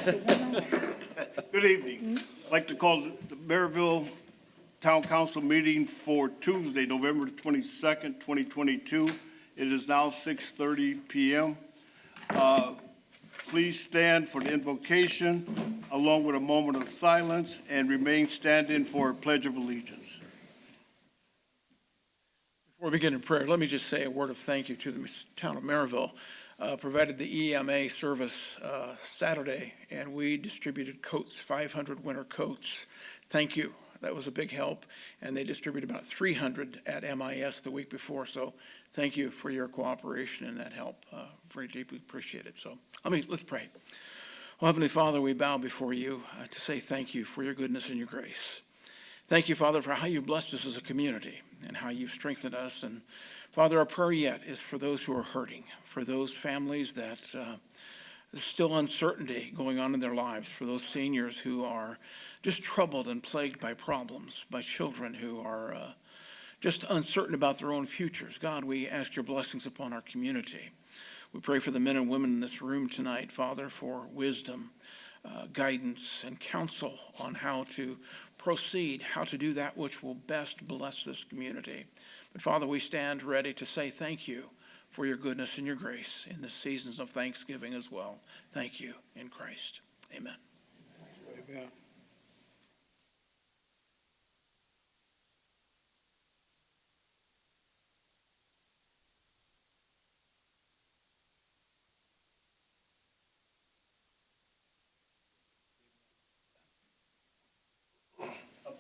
Good evening. I'd like to call the Merrillville Town Council meeting for Tuesday, November 22nd, 2022. It is now 6:30 p.m. Please stand for the invocation along with a moment of silence and remain standing for a pledge of allegiance. Before we begin in prayer, let me just say a word of thank you to the town of Merrillville. Provided the EMA service Saturday, and we distributed coats, 500 winter coats. Thank you. That was a big help, and they distributed about 300 at MIS the week before, so thank you for your cooperation and that help. Very deeply appreciate it. So, let's pray. Well, Heavenly Father, we bow before you to say thank you for your goodness and your grace. Thank you, Father, for how you've blessed us as a community and how you've strengthened us. And Father, our prayer yet is for those who are hurting, for those families that there's still uncertainty going on in their lives, for those seniors who are just troubled and plagued by problems, by children who are just uncertain about their own futures. God, we ask your blessings upon our community. We pray for the men and women in this room tonight, Father, for wisdom, guidance, and counsel on how to proceed, how to do that which will best bless this community. But Father, we stand ready to say thank you for your goodness and your grace in the seasons of Thanksgiving as well. Thank you in Christ. Amen. Amen. I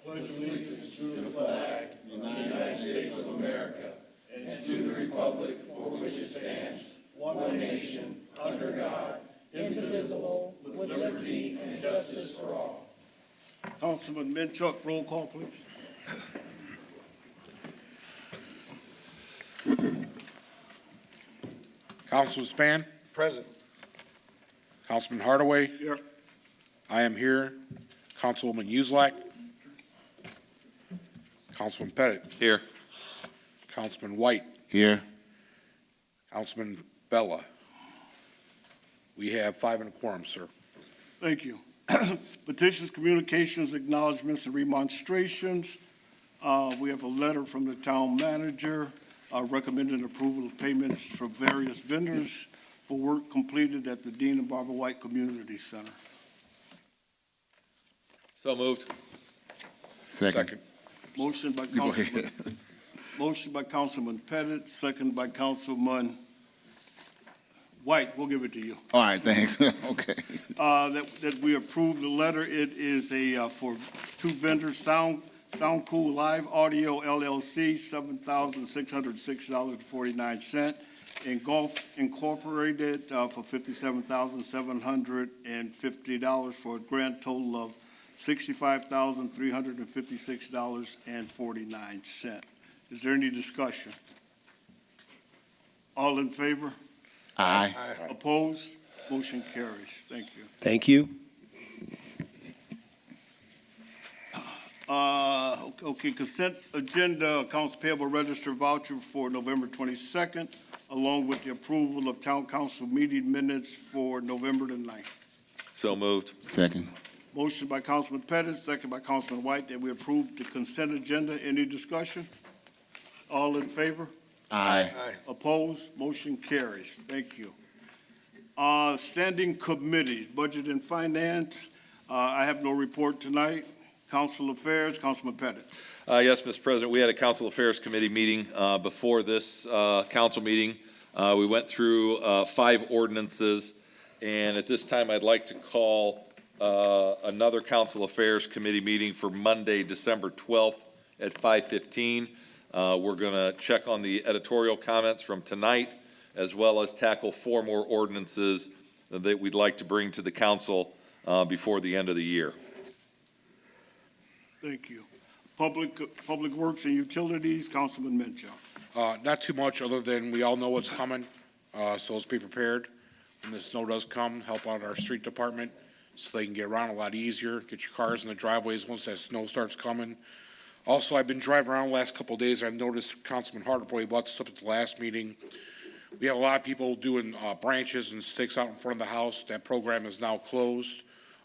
pledge allegiance to the flag of the United States of America and to the republic for which it stands, one nation, under God, indivisible, with liberty and justice for all. Councilman Minchuk, roll call, please. Councilman Span, Present. Councilman Hardaway, Here. I am here. Councilwoman Uselak, Councilman Pettit, Here. Councilman White, Here. Councilman Bella. We have 5 and a quorum, sir. Thank you. Petitions, communications, acknowledgements, and remonstrations. We have a letter from the town manager recommending approval of payments from various vendors for work completed at the Dean and Barbara White Community Center. So moved. Second. Motion by You go ahead. Councilman, motion by Councilman Pettit, second by Councilman White. We'll give it to you. All right, thanks. Okay. That we approve the letter. It is for two vendors, Sound Cool Live Audio LLC, $7,606.49, and Golf Incorporated for $57,750 for a grand total of $65,356.49. Is there any discussion? All in favor? Aye. Opposed? Motion carries. Thank you. Thank you. Okay, consent agenda, accounts payable register voucher for November 22nd, along with the approval of town council meeting minutes for November the 9th. So moved. Second. Motion by Councilman Pettit, second by Councilman White, that we approve the consent agenda. Any discussion? All in favor? Aye. Opposed? Motion carries. Thank you. Standing committees, Budget and Finance. I have no report tonight. Council Affairs, Councilman Pettit. Yes, Mr. President, we had a Council Affairs Committee meeting before this council meeting. We went through 5 ordinances, and at this time, I'd like to call another Council Affairs Committee meeting for Monday, December 12th at 5:15. We're going to check on the editorial comments from tonight, as well as tackle 4 more ordinances that we'd like to bring to the council before the end of the year. Thank you. Public Works and Utilities, Councilman Minchuk. Not too much, other than we all know what's coming, so let's be prepared. When the snow does come, help out our street department so they can get around a lot easier, get your cars in the driveways once that snow starts coming. Also, I've been driving around the last couple of days. I've noticed Councilman Hardaway brought this up at the last meeting. We have a lot of people doing branches and stakes out in front of the house. That program is now closed.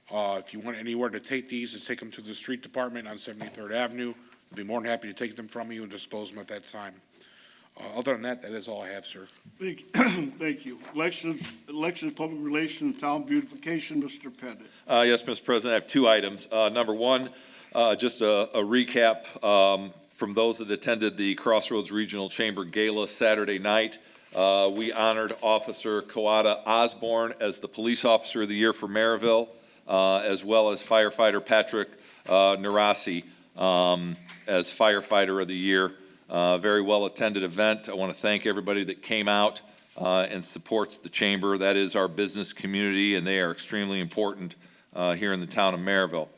If you want anywhere to take these, just take them to the street department on 73rd Avenue. I'll be more than happy to take them from you and dispose them at that time. Other than that, that is all I have, sir. Thank you. Elections, public relations, town beautification, Mr. Pettit. Yes, Mr. President, I have two items. Number one, just a recap from those that attended the Crossroads Regional Chamber Gala Saturday night. We honored Officer Kawada Osborne as the Police Officer of the Year for Merrillville, as well as firefighter Patrick Narasi as Firefighter of the Year. Very well-attended event. I want to thank everybody that came out and supports the chamber. That is our business community, and they are extremely important here in the town of Merrillville.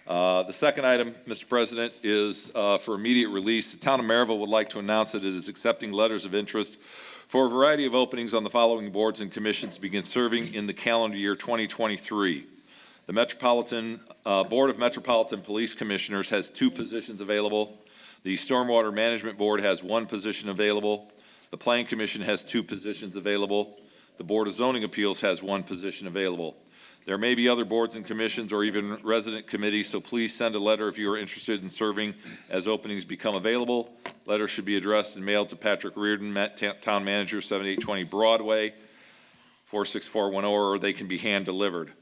The second item, Mr. President, is for immediate release. The town of Merrillville would like to announce that it is accepting letters of interest for a variety of openings on the following boards and commissions to begin serving in the calendar year 2023. The Board of Metropolitan Police Commissioners has 2 positions available. The Stormwater Management Board has 1 position available. The Plan Commission has 2 positions available. The Board of Zoning Appeals has 1 position available. There may be other boards and commissions or even resident committees, so please send a letter if you are interested in serving as openings become available. Letter should be addressed and mailed to Patrick Reardon, Town Manager, 7820 Broadway, 46410, or they can be hand-delivered.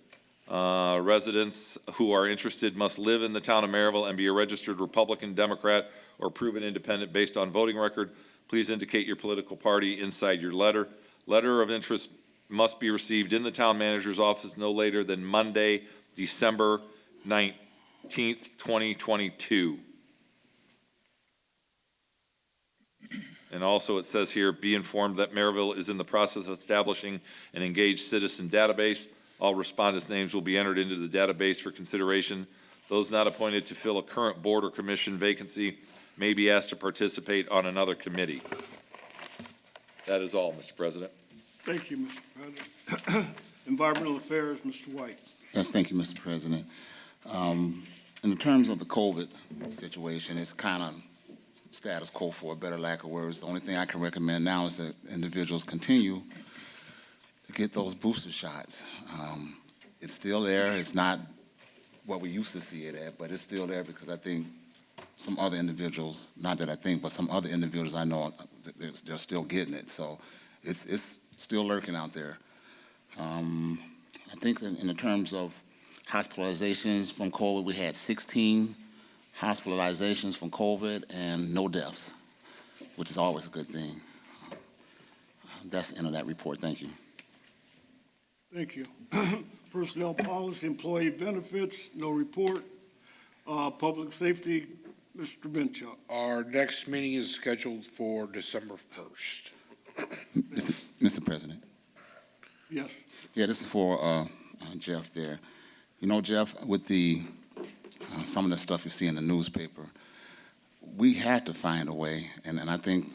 Residents who are interested must live in the town of Merrillville and be a registered Republican, Democrat, or proven independent based on voting record. Please indicate your political party inside your letter. Letter of interest must be received in the town manager's office no later than Monday, December 19th, 2022. And also it says here, be informed that Merrillville is in the process of establishing an engaged citizen database. All respondents' names will be entered into the database for consideration. Those not appointed to fill a current board or commission vacancy may be asked to participate on another committee. That is all, Mr. President. Thank you, Mr. Pettit. Environmental Affairs, Mr. White. Yes, thank you, Mr. President. In terms of the COVID situation, it's kind of status quo, for a better lack of words. The only thing I can recommend now is that individuals continue to get those booster shots. It's still there. It's not what we used to see it at, but it's still there because I think some other individuals, not that I think, but some other individuals I know, they're still getting it. So it's still lurking out there. I think in the terms of hospitalizations from COVID, we had 16 hospitalizations from COVID and no deaths, which is always a good thing. That's the end of that report. Thank you. Thank you. Personnel policy, employee benefits, no report. Public safety, Mr. Benchuk. Our next meeting is scheduled for December 1st. Mr. President. Yes. Yeah, this is for Jeff there. You know, Jeff, with the some of the stuff you see in the newspaper, we had to find a way, and I think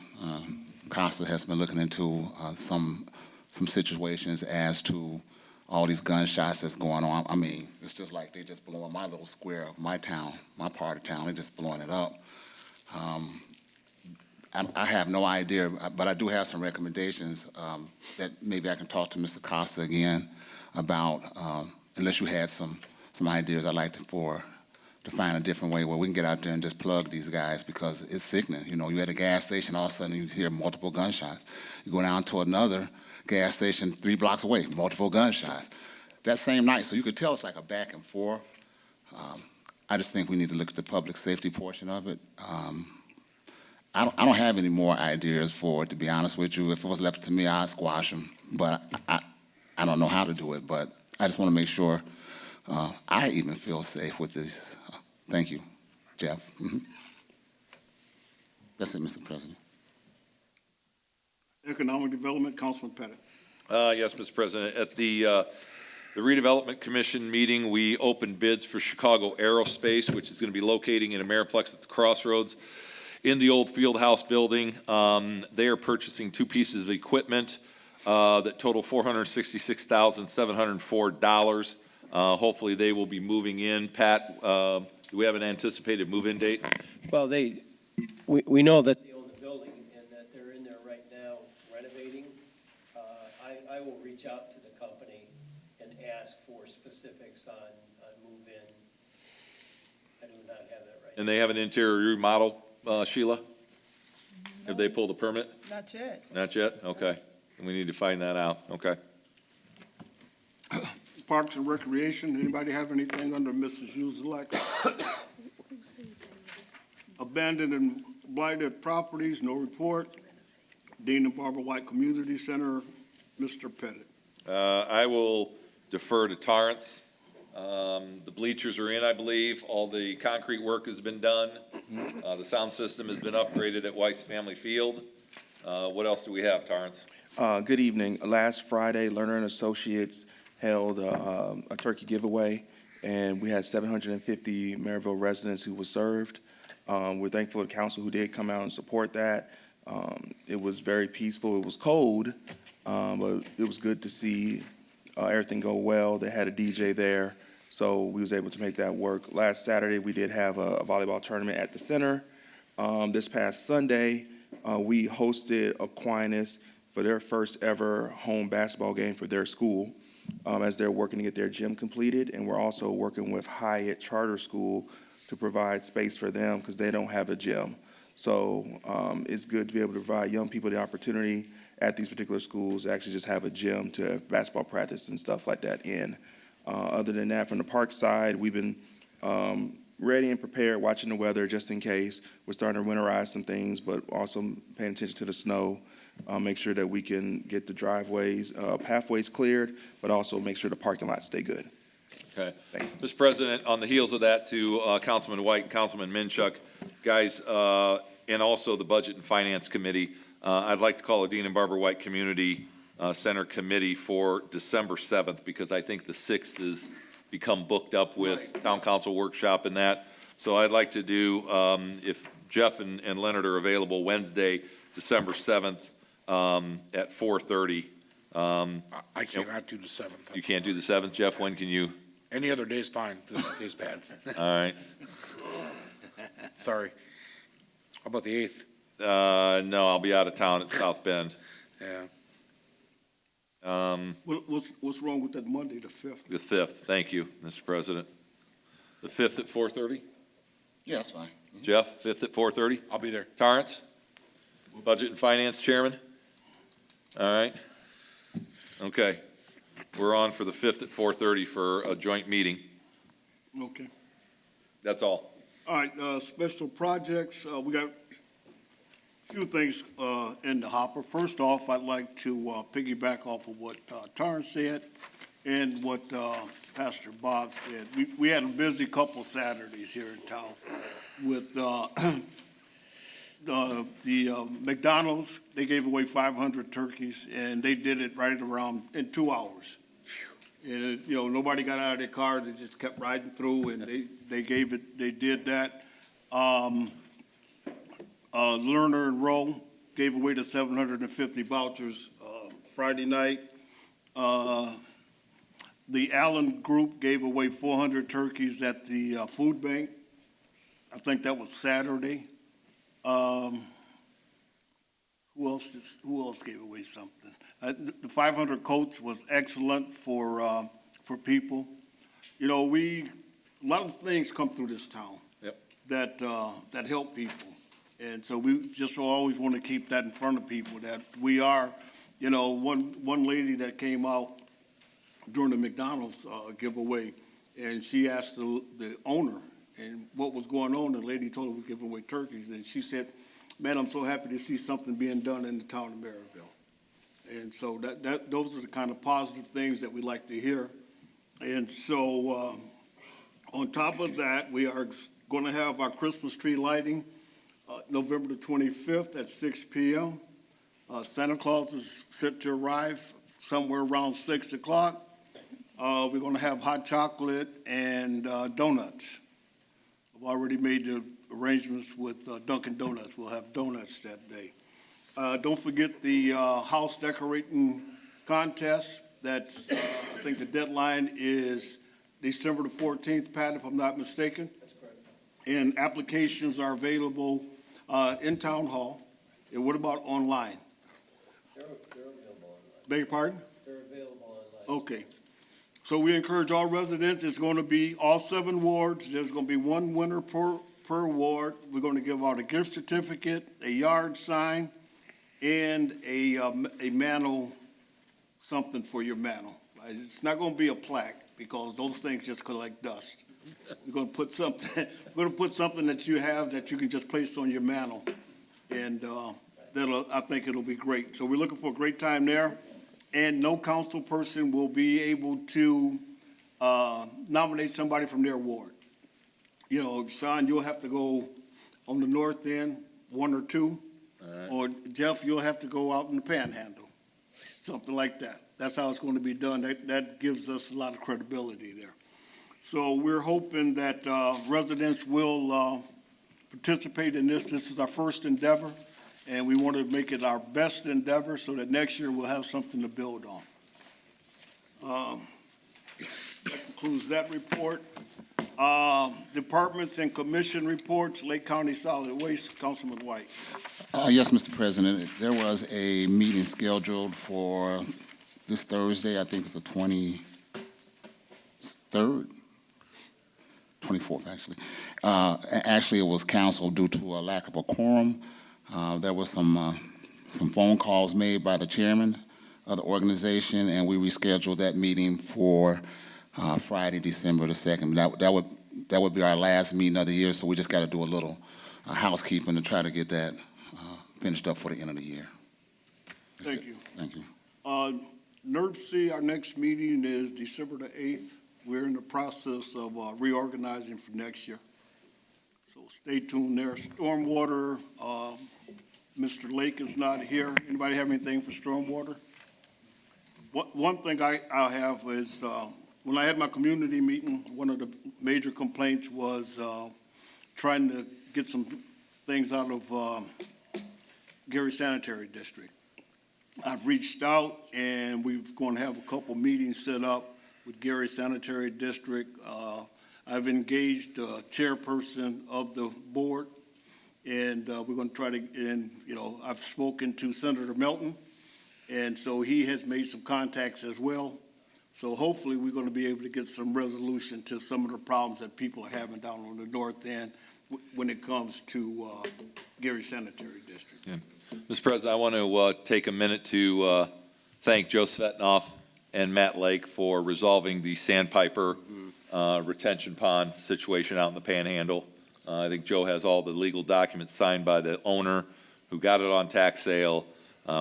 Costa has been looking into some situations as to all these gunshots that's going on. I mean, it's just like they just blowing my little square of my town, my part of town. They're just blowing it up. I have no idea, but I do have some recommendations that maybe I can talk to Mr. Costa again about, unless you had some ideas. I'd like to find a different way where we can get out there and just plug these guys, because it's sickening. You know, you're at a gas station, all of a sudden you hear multiple gunshots. You go down to another gas station 3 blocks away, multiple gunshots. That same night, so you could tell it's like a back and forth. I just think we need to look at the public safety portion of it. I don't have any more ideas for it, to be honest with you. If it was left to me, I'd squash them. But I don't know how to do it. But I just want to make sure I even feel safe with this. Thank you, Jeff. That's it, Mr. President. Economic Development, Councilman Pettit. Yes, Mr. President. At the Redevelopment Commission meeting, we opened bids for Chicago Aerospace, which is going to be locating in Ameriplex at the Crossroads in the old field house building. They are purchasing 2 pieces of equipment that total $466,704. Hopefully they will be moving in. Pat, do we have an anticipated move-in date? Well, we know that they own the building and that they're in there right now renovating. I will reach out to the company and ask for specifics on I do not have that right. And they have an interior remodel, Sheila? Have they pulled a permit? Not yet. Not yet? Okay. We need to find that out. Okay. Parks and Recreation, anybody have anything under Mrs. Uzelak? Abandoned and blighted properties, no report. Dean and Barbara White Community Center, Mr. Pettit. I will defer to Torrance. The bleachers are in, I believe. All the concrete work has been done. The sound system has been upgraded at Weiss Family Field. What else do we have, Torrance? Good evening. Last Friday, Lerner and Associates held a turkey giveaway, and we had 750 Merrillville residents who were served. We're thankful to council who did come out and support that. It was very peaceful. It was cold, but it was good to see everything go well. They had a DJ there, so we was able to make that work. Last Saturday, we did have a volleyball tournament at the center. This past Sunday, we hosted Aquinas for their first ever home basketball game for their school, as they're working to get their gym completed. And we're also working with Hyatt Charter School to provide space for them because they don't have a gym. So it's good to be able to provide young people the opportunity at these particular schools to actually just have a gym to have basketball practice and stuff like that in. Other than that, from the park side, we've been ready and prepared, watching the weather just in case. We're starting to winterize some things, but also paying attention to the snow. Make sure that we can get the driveways, pathways cleared, but also make sure the parking lots stay good. Okay. Mr. President, on the heels of that, to Councilman White and Councilman Minchuk, guys, and also the Budget and Finance Committee, I'd like to call the Dean and Barbara White Community Center Committee for December 7th, because I think the 6th has become booked up with Town Council workshop and that. So I'd like to do, if Jeff and Leonard are available, Wednesday, December 7th at 4:30. I cannot do the 7th. You can't do the 7th, Jeff? When can you? Any other day's fine. This day's bad. All right. Sorry. How about the 8th? No, I'll be out of town at South Bend. Yeah. What's wrong with that Monday, the 5th? The 5th. Thank you, Mr. President. The 5th at 4:30? Yeah, that's fine. Jeff, 5th at 4:30? I'll be there. Torrance? Budget and Finance Chairman? All right. Okay. We're on for the 5th at 4:30 for a joint meeting. Okay. That's all. All right, special projects, we got a few things in the hopper. First off, I'd like to piggyback off of what Torrance said and what Pastor Bob said. We had a busy couple Saturdays here in town with the McDonald's. They gave away 500 turkeys, and they did it right around in 2 hours. And, nobody got out of their cars. They just kept riding through, and they did that. Lerner and Rowe gave away the 750 vouchers Friday night. The Allen Group gave away 400 turkeys at the food bank. I think that was Saturday. Who else gave away something? The 500 coats was excellent for people. A lot of things come through this town. Yep. That help people. And so we just always want to keep that in front of people, that we are, one lady that came out during the McDonald's giveaway, and she asked the owner and what was going on. The lady told her we're giving away turkeys, and she said, "Man, I'm so happy to see something being done in the town of Merrillville." And so those are the kind of positive things that we like to hear. And so on top of that, we are going to have our Christmas tree lighting November the 25th at 6 p.m. Santa Claus is set to arrive somewhere around 6 o'clock. We're going to have hot chocolate and donuts. I've already made the arrangements with Dunkin' Donuts. We'll have donuts that day. Don't forget the house decorating contest. That's, I think the deadline is December the 14th, Pat, if I'm not mistaken. That's correct. And applications are available in Town Hall. And what about online? They're available online. Beg your pardon? They're available online. Okay. So we encourage all residents, it's going to be all 7 wards, there's going to be 1 winner per ward. We're going to give out a gift certificate, a yard sign, and a mantle, something for your mantle. It's not going to be a plaque, because those things just collect dust. We're going to put something that you have that you can just place on your mantle, and I think it'll be great. So we're looking for a great time there. And no council person will be able to nominate somebody from their ward. You know, Sean, you'll have to go on the north end, 1 or 2. Or Jeff, you'll have to go out in the panhandle, something like that. That's how it's going to be done. That gives us a lot of credibility there. So we're hoping that residents will participate in this. This is our first endeavor, and we want to make it our best endeavor so that next year we'll have something to build on. That concludes that report. Departments and commission reports, Lake County Solid Waste, Councilman White. Yes, Mr. President, there was a meeting scheduled for this Thursday, I think it's the 23rd, 24th, actually. Actually, it was canceled due to a lack of a quorum. There was some phone calls made by the chairman of the organization, and we rescheduled that meeting for Friday, December the 2nd. That would be our last meeting of the year, so we just got to do a little housekeeping to try to get that finished up for the end of the year. Thank you. Thank you. NERC, our next meeting is December the 8th. We're in the process of reorganizing for next year. So stay tuned there. Stormwater, Mr. Lake is not here. Anybody have anything for stormwater? One thing I'll have is, when I had my community meeting, one of the major complaints was trying to get some things out of Gary Sanitary District. I've reached out, and we're going to have a couple meetings set up with Gary Sanitary District. I've engaged the chairperson of the board, and we're going to try to, and, you know, I've spoken to Senator Melton, and so he has made some contacts as well. So hopefully we're going to be able to get some resolution to some of the problems that people are having down on the north end when it comes to Gary Sanitary District. Yeah. Mr. President, I want to take a minute to thank Joe Svetnoff and Matt Lake for resolving the Sandpiper retention pond situation out in the Panhandle. I think Joe has all the legal documents signed by the owner who got it on tax sale.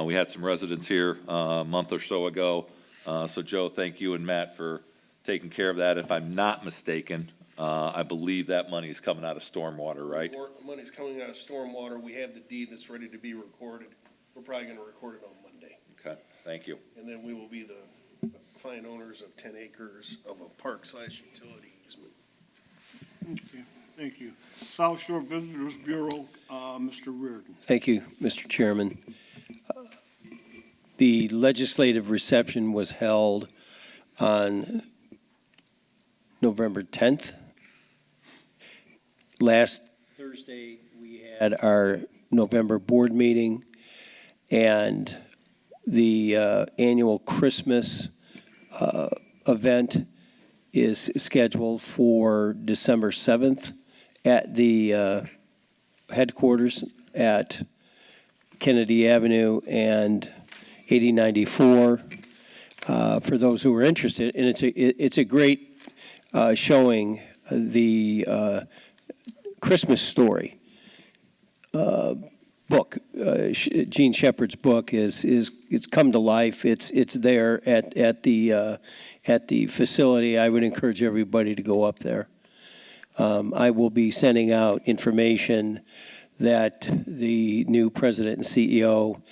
We had some residents here a month or so ago. So Joe, thank you and Matt for taking care of that. If I'm not mistaken, I believe that money is coming out of stormwater, right? Money's coming out of stormwater. We have the deed that's ready to be recorded. We're probably going to record it on Monday. Okay, thank you. And then we will be the fine owners of 10 acres of a park/utility easement. Okay, thank you. South Shore Visitors Bureau, Mr. Reardon. Thank you, Mr. Chairman. The legislative reception was held on November 10th. Last Thursday, we had our November board meeting, and the annual Christmas event is scheduled for December 7th at the headquarters at Kennedy Avenue and 8094, for those who are interested. And it's a great showing the Christmas Story book. Gene Shepard's book it's come to life. It's there at the facility. I would encourage everybody to go up there. I will be sending out information that the new president and CEO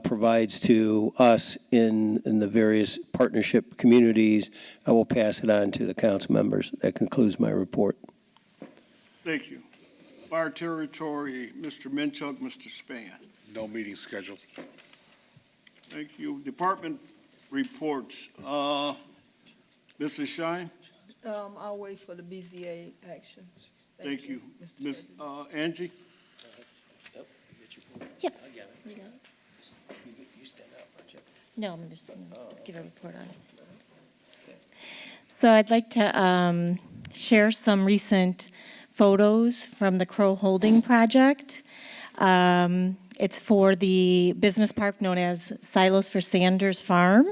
provides to us in the various partnership communities. I will pass it on to the council members. That concludes my report. Thank you. Fire Territory, Mr. Minchuk, Mr. Span. No meeting scheduled. Thank you. Department reports. Mrs. Shine? I'll wait for the BZA actions. Thank you. Mr. Miss President. Angie? Yep. You got it. No, I'm just going to give a report on it. So I'd like to share some recent photos from the Crow Holding Project. It's for the business park known as Silos for Sanders Farm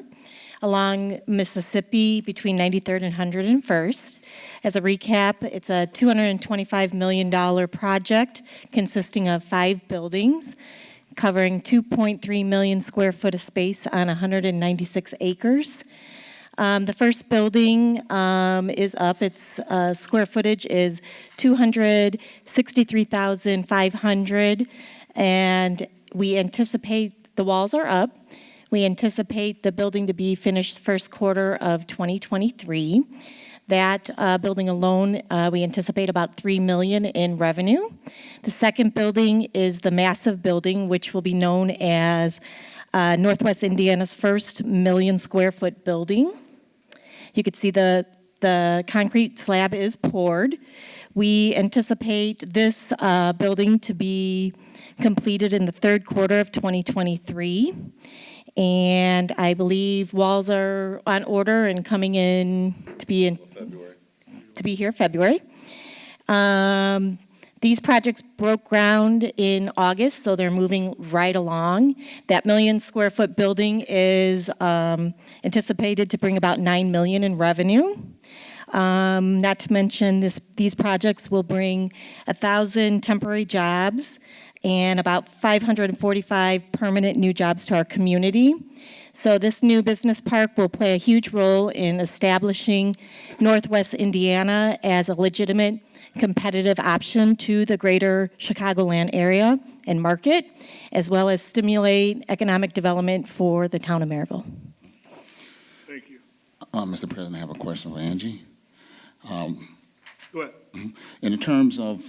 along Mississippi between 93rd and 101st. As a recap, it's a $225 million project consisting of 5 buildings covering 2.3 million square foot of space on 196 acres. The first building is up. Its square footage is 263,500, and we anticipate the walls are up. We anticipate the building to be finished first quarter of 2023. That building alone, we anticipate about $3 million in revenue. The second building is the massive building, which will be known as Northwest Indiana's first million square foot building. You can see the concrete slab is poured. We anticipate this building to be completed in the third quarter of 2023. And I believe walls are on order and coming in to be here February. These projects broke ground in August, so they're moving right along. That million square foot building is anticipated to bring about $9 million in revenue. Not to mention these projects will bring 1,000 temporary jobs and about 545 permanent new jobs to our community. So this new business park will play a huge role in establishing Northwest Indiana as a legitimate competitive option to the greater Chicagoland area and market, as well as stimulate economic development for the town of Merrillville. Thank you. Mr. President, I have a question for Angie. Go ahead. In terms of,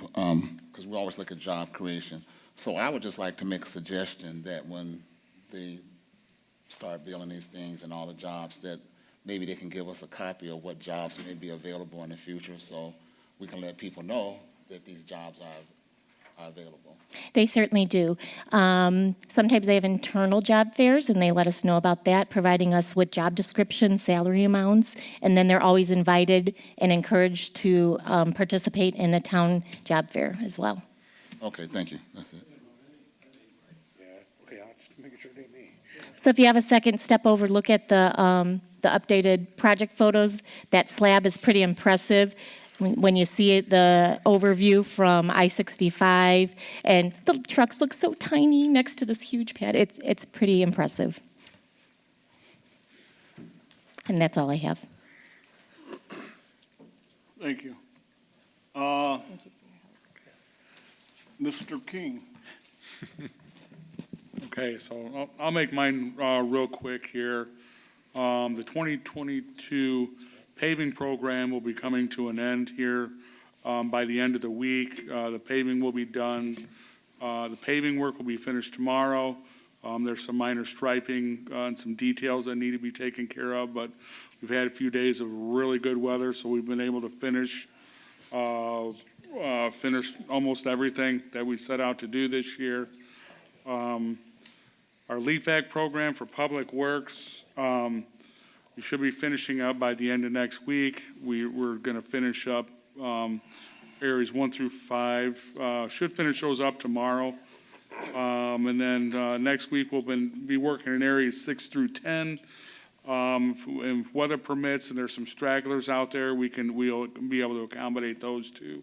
because we always look at job creation, so I would just like to make a suggestion that when they start building these things and all the jobs, that maybe they can give us a copy of what jobs may be available in the future, so we can let people know that these jobs are available. They certainly do. Sometimes they have internal job fairs, and they let us know about that, providing us with job descriptions, salary amounts, and then they're always invited and encouraged to participate in the town job fair as well. Okay, thank you. That's it. Yeah, okay, I'll just make sure they me. So if you have a second, step over, look at the updated project photos. That slab is pretty impressive. When you see it, the overview from I-65, and the trucks look so tiny next to this huge pad. It's pretty impressive. And that's all I have. Thank you. Mr. King. Okay, so I'll make mine real quick here. The 2022 paving program will be coming to an end here by the end of the week. The paving will be done. The paving work will be finished tomorrow. There's some minor striping and some details that need to be taken care of, but we've had a few days of really good weather, so we've been able to finish almost everything that we set out to do this year. Our Leaf Act program for Public Works, we should be finishing up by the end of next week. We're going to finish up areas 1 through 5. Should finish those up tomorrow. And then next week we'll be working in areas 6 through 10. If weather permits and there's some stragglers out there, we'll be able to accommodate those too.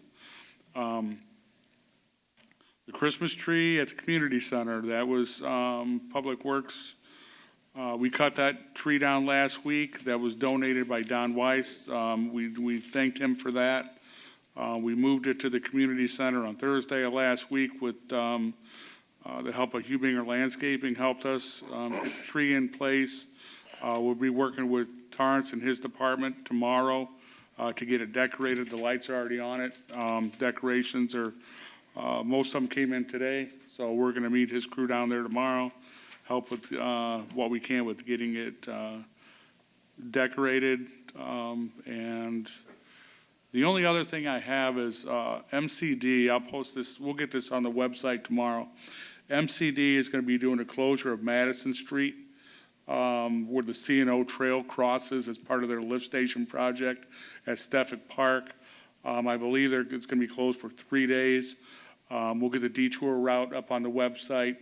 The Christmas tree at the community center, that was Public Works. We cut that tree down last week. That was donated by Don Weiss. We thanked him for that. We moved it to the community center on Thursday of last week with the help of Hubinger Landscaping helped us get the tree in place. We'll be working with Torrance and his department tomorrow to get it decorated. The lights are already on it. Decorations are, most of them came in today, so we're going to meet his crew down there tomorrow, help with what we can with getting it decorated. And the only other thing I have is MCD. I'll post this. We'll get this on the website tomorrow. MCD is going to be doing a closure of Madison Street where the C&O Trail crosses as part of their lift station project at Steffick Park. I believe it's going to be closed for 3 days. We'll get the detour route up on the website.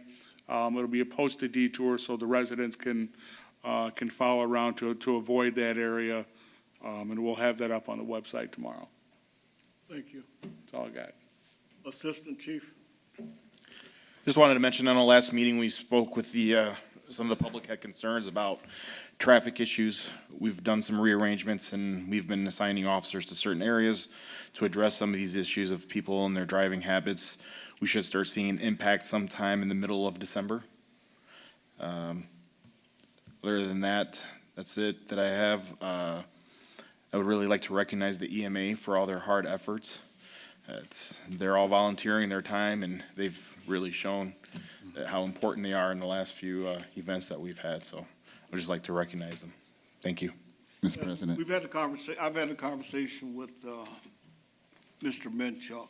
It'll be a posted detour so the residents can follow around to avoid that area. And we'll have that up on the website tomorrow. Thank you. That's all I got. Assistant Chief? Just wanted to mention, on the last meeting, we spoke with some of the public had concerns about traffic issues. We've done some rearrangements, and we've been assigning officers to certain areas to address some of these issues of people and their driving habits. We should start seeing impact sometime in the middle of December. Other than that, that's it that I have. I would really like to recognize the EMA for all their hard efforts. They're all volunteering their time, and they've really shown how important they are in the last few events that we've had. So I'd just like to recognize them. Thank you. Mr. President. We've had a conversation, I've had a conversation with Mr. Minchuk,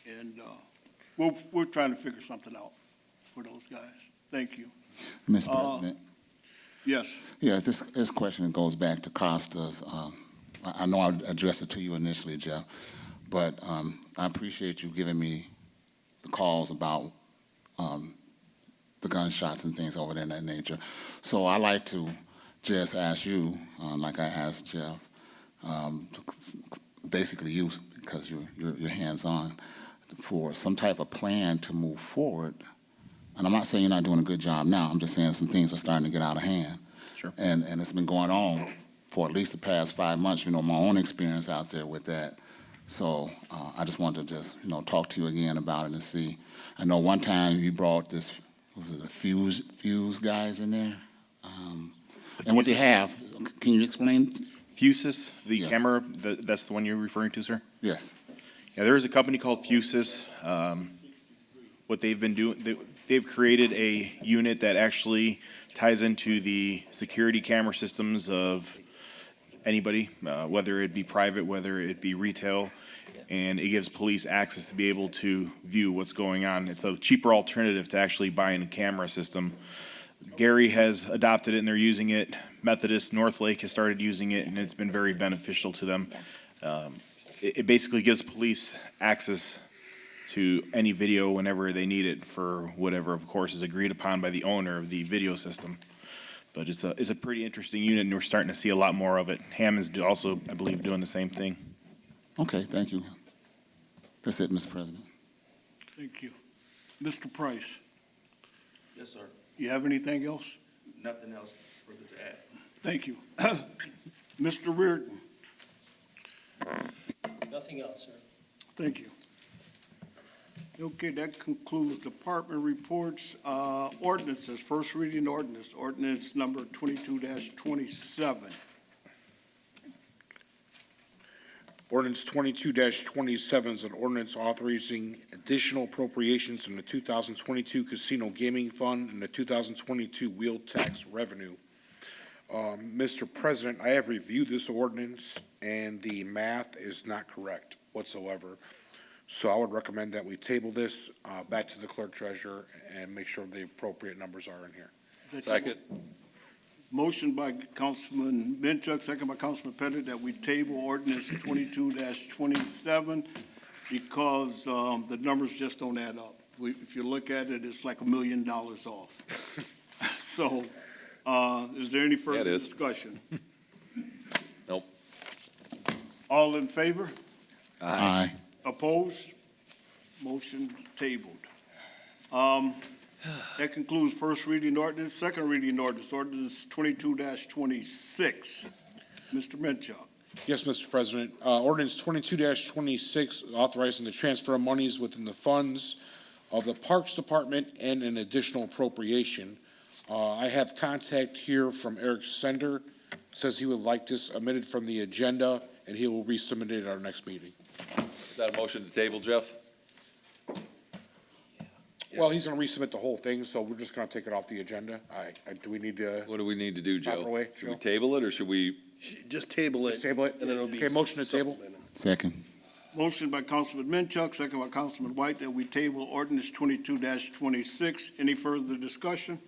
and we're trying to figure something out for those guys. Thank you. Mr. President. Yes. Yeah, this question goes back to Costa's. I know I addressed it to you initially, Jeff, but I appreciate you giving me the calls about the gunshots and things over there in that nature. So I like to just ask you, like I asked Jeff, basically you, because you're hands-on, for some type of plan to move forward. And I'm not saying you're not doing a good job now. I'm just saying some things are starting to get out of hand. Sure. And it's been going on for at least the past 5 months, my own experience out there with that. So I just wanted to just, talk to you again about it and see. I know one time you brought this, was it the fuse guys in there? And what they have, can you explain? Fusus, the Yes. camera, that's the one you're referring to, sir? Yes. Yeah, there is a company called Fusus. What they've been doing, they've created a unit that actually ties into the security camera systems of anybody, whether it be private, whether it be retail, and it gives police access to be able to view what's going on. It's a cheaper alternative to actually buying a camera system. Gary has adopted it and they're using it. Methodist Northlake has started using it, and it's been very beneficial to them. It basically gives police access to any video whenever they need it for whatever, of course, is agreed upon by the owner of the video system. But it's a pretty interesting unit, and we're starting to see a lot more of it. Hammond's also, I believe, doing the same thing. Okay, thank you. That's it, Mr. President. Thank you. Mr. Price, Yes, sir. you have anything else? Nothing else further to add. Thank you. Mr. Reardon, Nothing else, sir. thank you. Okay, that concludes department reports. Ordinances, first reading ordinance number 22-27. Ordinance 22-27 is an ordinance authorizing additional appropriations in the 2022 Casino Gaming Fund and the 2022 Wheel Tax Revenue. Mr. President, I have reviewed this ordinance, and the math is not correct whatsoever. So I would recommend that we table this back to the clerk treasurer and make sure the appropriate numbers are in here. Second. Motion by Councilman Minchuk, second by Councilman Pettit, that we table ordinance 22-27 because the numbers just don't add up. If you look at it, it's like $1 million off. So, is there any further is. discussion? Nope. All in favor? Aye. Opposed? Motion tabled. That concludes first reading ordinance. Second reading ordinance 22-26. Mr. Minchuk. Yes, Mr. President. Ordinance 22-26, authorizing the transfer of monies within the funds of the Parks Department and an additional appropriation. I have contact here from Eric Sender. Says he would like this omitted from the agenda, and he will resubmit it at our next meeting. Is that a motion to table, Jeff? Well, he's going to resubmit the whole thing, so we're just going to take it off the agenda. Do we need to? What do we need to do, Joe? Proper way, Should we Joe? table it, or should we? Just table it. Just table it? And then it'll be. Okay, motion to table? supplemented. Second. Motion by Councilman Minchuk, second by Councilman White, that we table ordinance 22-26. Any further discussion?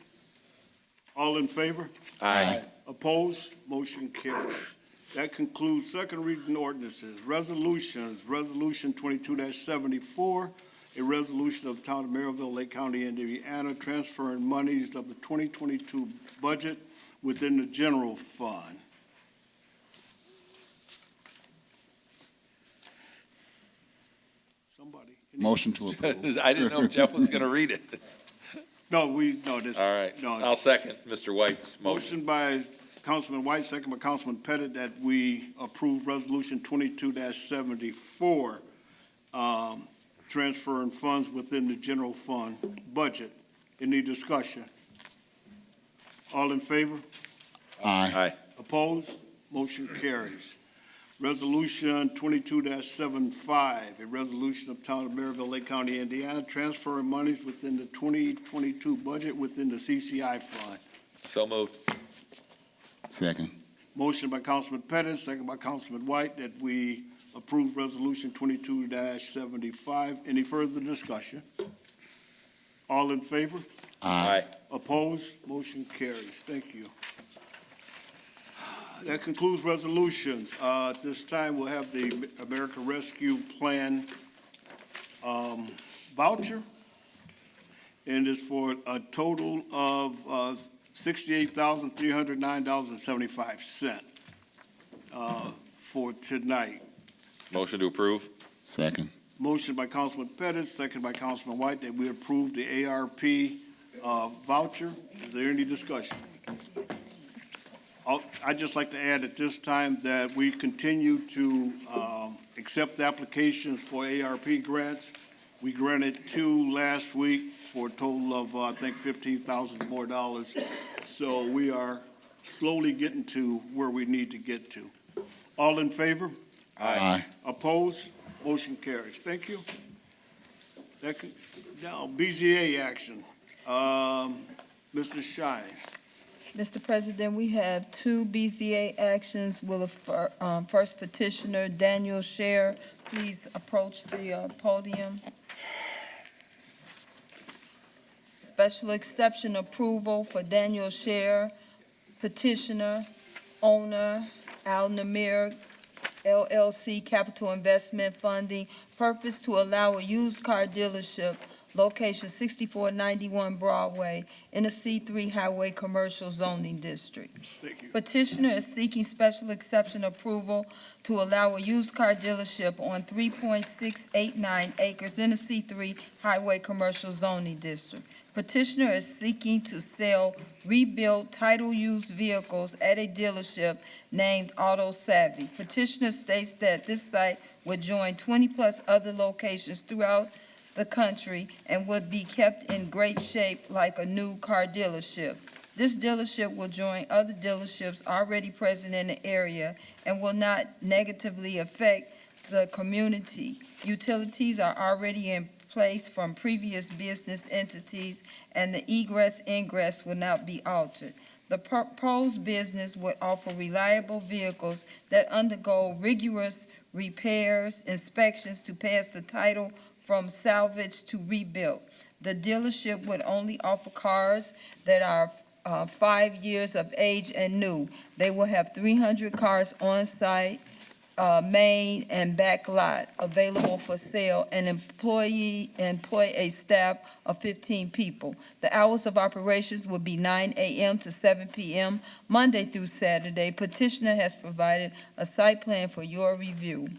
All in favor? Aye. Opposed? Motion carries. That concludes second reading ordinances. Resolutions, Resolution 22-74, a resolution of the Town of Merrillville, Lake County, Indiana, transferring monies of the 2022 budget within the general fund. Somebody. Motion to approve. I didn't know if Jeff was going to read it. No, this. All right. No. I'll second Mr. White's motion. Motion by Councilman White, second by Councilman Pettit, that we approve Resolution 22-74, transferring funds within the general fund budget. Any discussion? All in favor? Aye. Aye. Opposed? Motion carries. Resolution 22-75, a resolution of Town of Merrillville, Lake County, Indiana, transferring monies within the 2022 budget within the CCI fund. So moved. Second. Motion by Councilman Pettit, second by Councilman White, that we approve Resolution 22-75. Any further discussion? All in favor? Aye. Opposed? Motion carries. Thank you. That concludes resolutions. At this time, we'll have the American Rescue Plan voucher, and it's for a total of $68,309.75 for tonight. Motion to approve. Second. Motion by Councilman Pettit, second by Councilman White, that we approve the ARP voucher. Is there any discussion? I'd just like to add at this time that we continue to accept applications for ARP grants. We granted 2 last week for a total of, I think, $15,000 more. So we are slowly getting to where we need to get to. All in favor? Aye. Opposed? Motion carries. Thank you. Now, BZA action. Mr. Shine. Mr. President, we have 2 BZA actions. Will the first petitioner, Daniel Scher, please approach the podium? Special exception approval for Daniel Scher, petitioner, owner, Al Namir, LLC Capital Investment Funding, purpose to allow a used car dealership location 6491 Broadway in the C3 Highway Commercial Zoning District. Thank you. Petitioner is seeking special exception approval to allow a used car dealership on 3.689 acres in the C3 Highway Commercial Zoning District. Petitioner is seeking to sell rebuilt title used vehicles at a dealership named Auto Savvy. Petitioner states that this site would join 20-plus other locations throughout the country and would be kept in great shape like a new car dealership. This dealership will join other dealerships already present in the area and will not negatively affect the community. Utilities are already in place from previous business entities, and the egress/ingress will not be altered. The proposed business would offer reliable vehicles that undergo rigorous repairs, inspections to pass the title from salvage to rebuilt. The dealership would only offer cars that are 5 years of age and new. They will have 300 cars on site, main and back lot available for sale, and employ a staff of 15 people. The hours of operations will be 9 a.m. to 7 p.m., Monday through Saturday. Petitioner has provided a site plan for your review.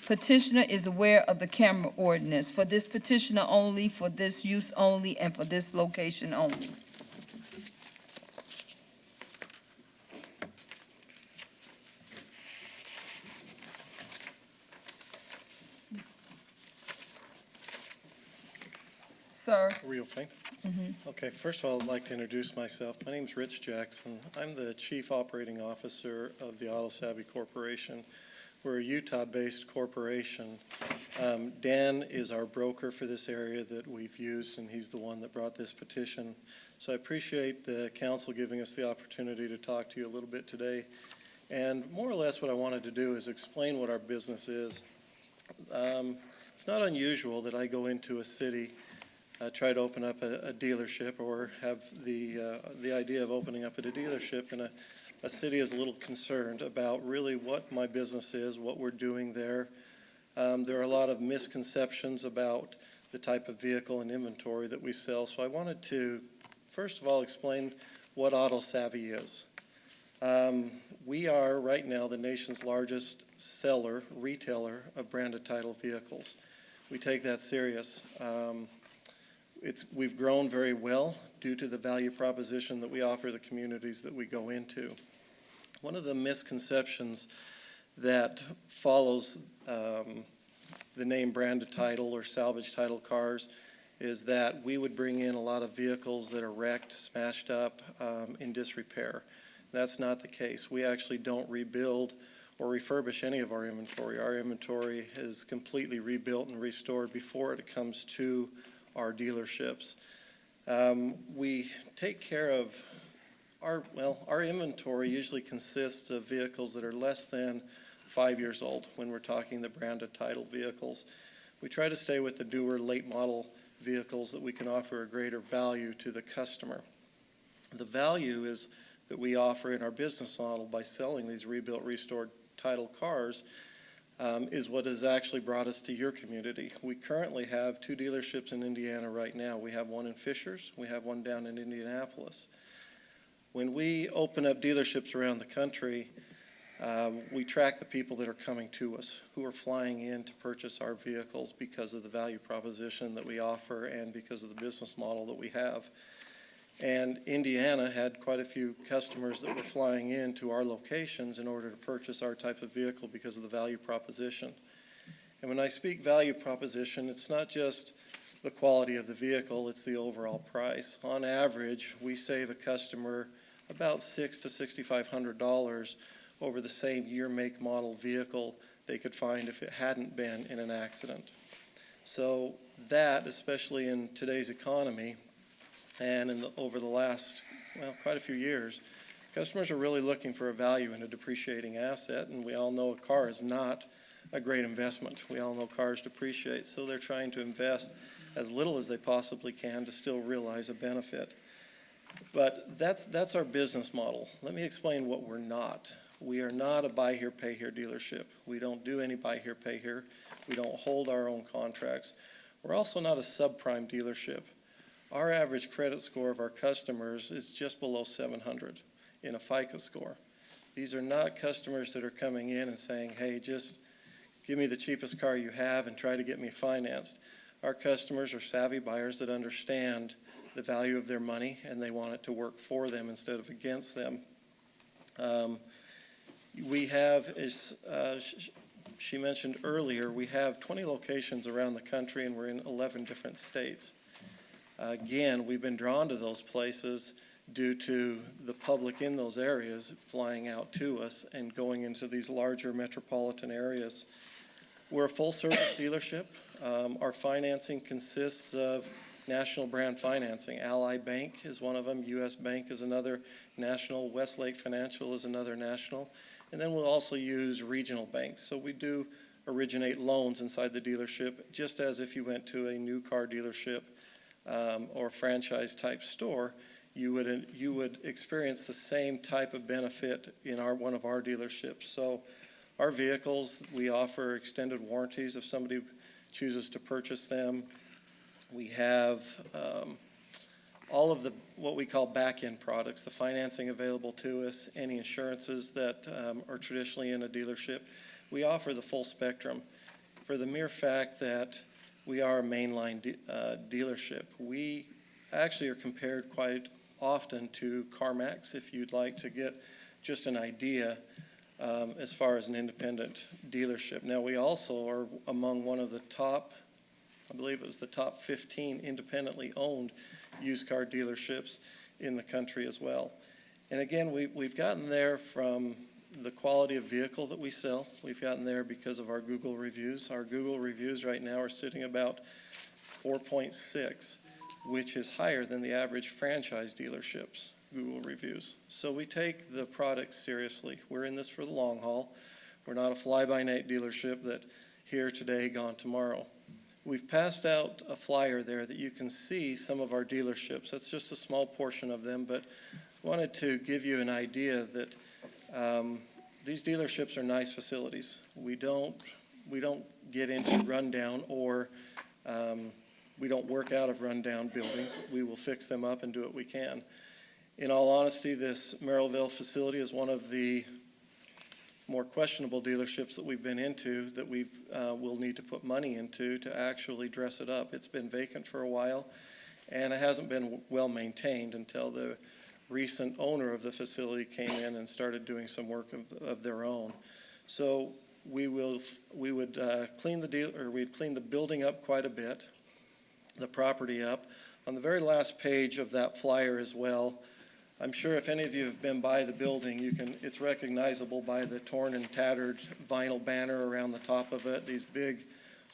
Petitioner is aware of the camera ordinance for this petitioner only, for this use only, and for this location only. Sir. Are we okay? Okay, first of all, I'd like to introduce myself. My name's Rich Jackson. I'm the Chief Operating Officer of the Auto Savvy Corporation. We're a Utah-based corporation. Dan is our broker for this area that we've used, and he's the one that brought this petition. So I appreciate the council giving us the opportunity to talk to you a little bit today. And more or less what I wanted to do is explain what our business is. It's not unusual that I go into a city try to open up a dealership or have the idea of opening up at a dealership, and a city is a little concerned about really what my business is, what we're doing there. There are a lot of misconceptions about the type of vehicle and inventory that we sell. So I wanted to, first of all, explain what Auto Savvy is. We are right now the nation's largest retailer of branded title vehicles. We take that serious. We've grown very well due to the value proposition that we offer the communities that we go into. One of the misconceptions that follows the name branded title or salvage title cars is that we would bring in a lot of vehicles that are wrecked, smashed up, in disrepair. That's not the case. We actually don't rebuild or refurbish any of our inventory. Our inventory is completely rebuilt and restored before it comes to our dealerships. We take care of our inventory usually consists of vehicles that are less than 5 years old when we're talking the branded title vehicles. We try to stay with the newer late model vehicles that we can offer a greater value to the customer. The value is that we offer in our business model by selling these rebuilt, restored title cars is what has actually brought us to your community. We currently have 2 dealerships in Indiana right now. We have one in Fishers, we have one down in Indianapolis. When we open up dealerships around the country, we track the people that are coming to us, who are flying in to purchase our vehicles because of the value proposition that we offer and because of the business model that we have. And Indiana had quite a few customers that were flying in to our locations in order to purchase our type of vehicle because of the value proposition. And when I speak value proposition, it's not just the quality of the vehicle, it's the overall price. On average, we save a customer about $600 to $6,500 over the same year, make, model vehicle they could find if it hadn't been in an accident. So that, especially in today's economy and over the last, quite a few years, customers are really looking for a value in a depreciating asset, and we all know a car is not a great investment. We all know cars depreciate, so they're trying to invest as little as they possibly can to still realize a benefit. But that's our business model. Let me explain what we're not. We are not a buy here, pay here dealership. We don't do any buy here, pay here. We don't hold our own contracts. We're also not a subprime dealership. Our average credit score of our customers is just below 700 in a FICO score. These are not customers that are coming in and saying, hey, just give me the cheapest car you have and try to get me financed. Our customers are savvy buyers that understand the value of their money, and they want it to work for them instead of against them. We have, as she mentioned earlier, we have 20 locations around the country, and we're in 11 different states. Again, we've been drawn to those places due to the public in those areas flying out to us and going into these larger metropolitan areas. We're a full-service dealership. Our financing consists of national brand financing. Ally Bank is one of them. U.S. Bank is another national. Westlake Financial is another national. And then we'll also use regional banks. So we do originate loans inside the dealership, just as if you went to a new car dealership or franchise type store, you would experience the same type of benefit in one of our dealerships. So our vehicles, we offer extended warranties if somebody chooses to purchase them. We have all of what we call back-end products, the financing available to us, any insurances that are traditionally in a dealership. We offer the full spectrum. For the mere fact that we are a mainline dealership, we actually are compared quite often to CarMax, if you'd like to get just an idea as far as an independent dealership. Now, we also are among one of the top, I believe it was the top 15 independently owned used car dealerships in the country as well. And again, we've gotten there from the quality of vehicle that we sell. We've gotten there because of our Google reviews. Our Google reviews right now are sitting about 4.6, which is higher than the average franchise dealership's Google reviews. So we take the product seriously. We're in this for the long haul. We're not a fly-by-night dealership that here today, gone tomorrow. we've passed out a flyer there that you can see some of our dealerships. That's just a small portion of them, but wanted to give you an idea that these dealerships are nice facilities. We don't get into rundown, or we don't work out of rundown buildings. We will fix them up and do what we can. In all honesty, this Merrillville facility is one of the more questionable dealerships that we've been into, that we will need to put money into to actually dress it up. It's been vacant for a while, and it hasn't been well maintained until the recent owner of the facility came in and started doing some work of their own. So we'd clean the building up quite a bit, the property up. On the very last page of that flyer as well, I'm sure if any of you have been by the building, it's recognizable by the torn and tattered vinyl banner around the top of it, these big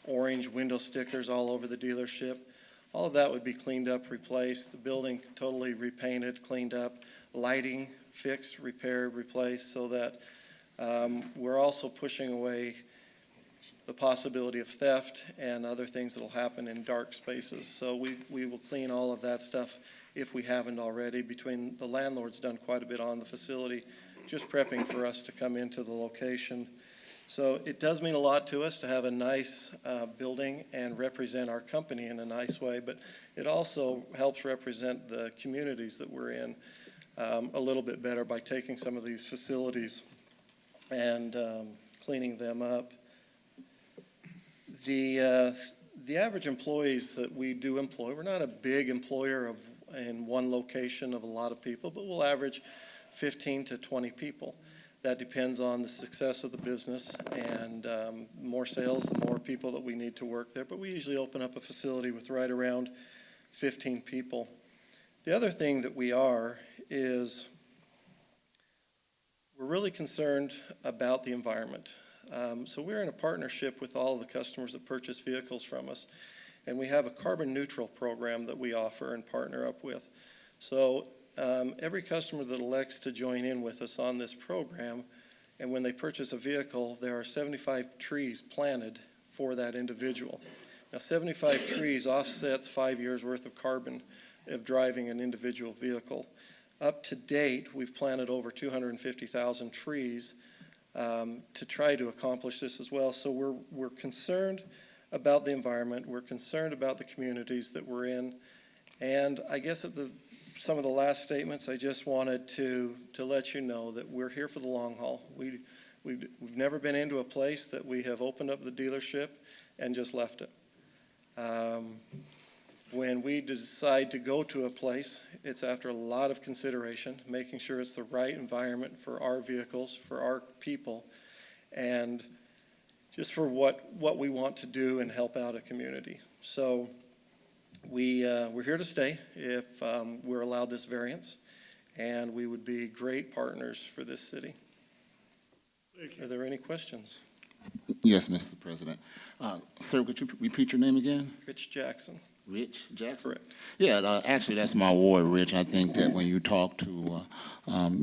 orange window stickers all over the dealership. All of that would be cleaned up, replaced, the building totally repainted, cleaned up, lighting fixed, repaired, replaced, so that we're also pushing away the possibility of theft and other things that will happen in dark spaces. So we will clean all of that stuff if we haven't already. Between the landlord's done quite a bit on the facility, just prepping for us to come into the location. So it does mean a lot to us to have a nice building and represent our company in a nice way, but it also helps represent the communities that we're in a little bit better by taking some of these facilities and cleaning them up. The average employees that we do employ, we're not a big employer in one location of a lot of people, but we'll average 15 to 20 people. That depends on the success of the business, and more sales, the more people that we need to work there. But we usually open up a facility with right around 15 people. The other thing that we are is we're really concerned about the environment. So we're in a partnership with all of the customers that purchase vehicles from us, and we have a carbon neutral program that we offer and partner up with. So every customer that elects to join in with us on this program, and when they purchase a vehicle, there are 75 trees planted for that individual. Now, 75 trees offsets 5 years worth of carbon of driving an individual vehicle. Up to date, we've planted over 250,000 trees to try to accomplish this as well. So we're concerned about the environment, we're concerned about the communities that we're in, and I guess at some of the last statements, I just wanted to let you know that we're here for the long haul. We've never been into a place that we have opened up the dealership and just left it. When we decide to go to a place, it's after a lot of consideration, making sure it's the right environment for our vehicles, for our people, and just for what we want to do and help out a community. So we're here to stay if we're allowed this variance, and we would be great partners for this city. Are there any questions? Yes, Mr. President. Sir, could you repeat your name again? Rich Jackson. Rich Jackson? Correct. Yeah, actually, that's my ward, Rich. I think that when you talked to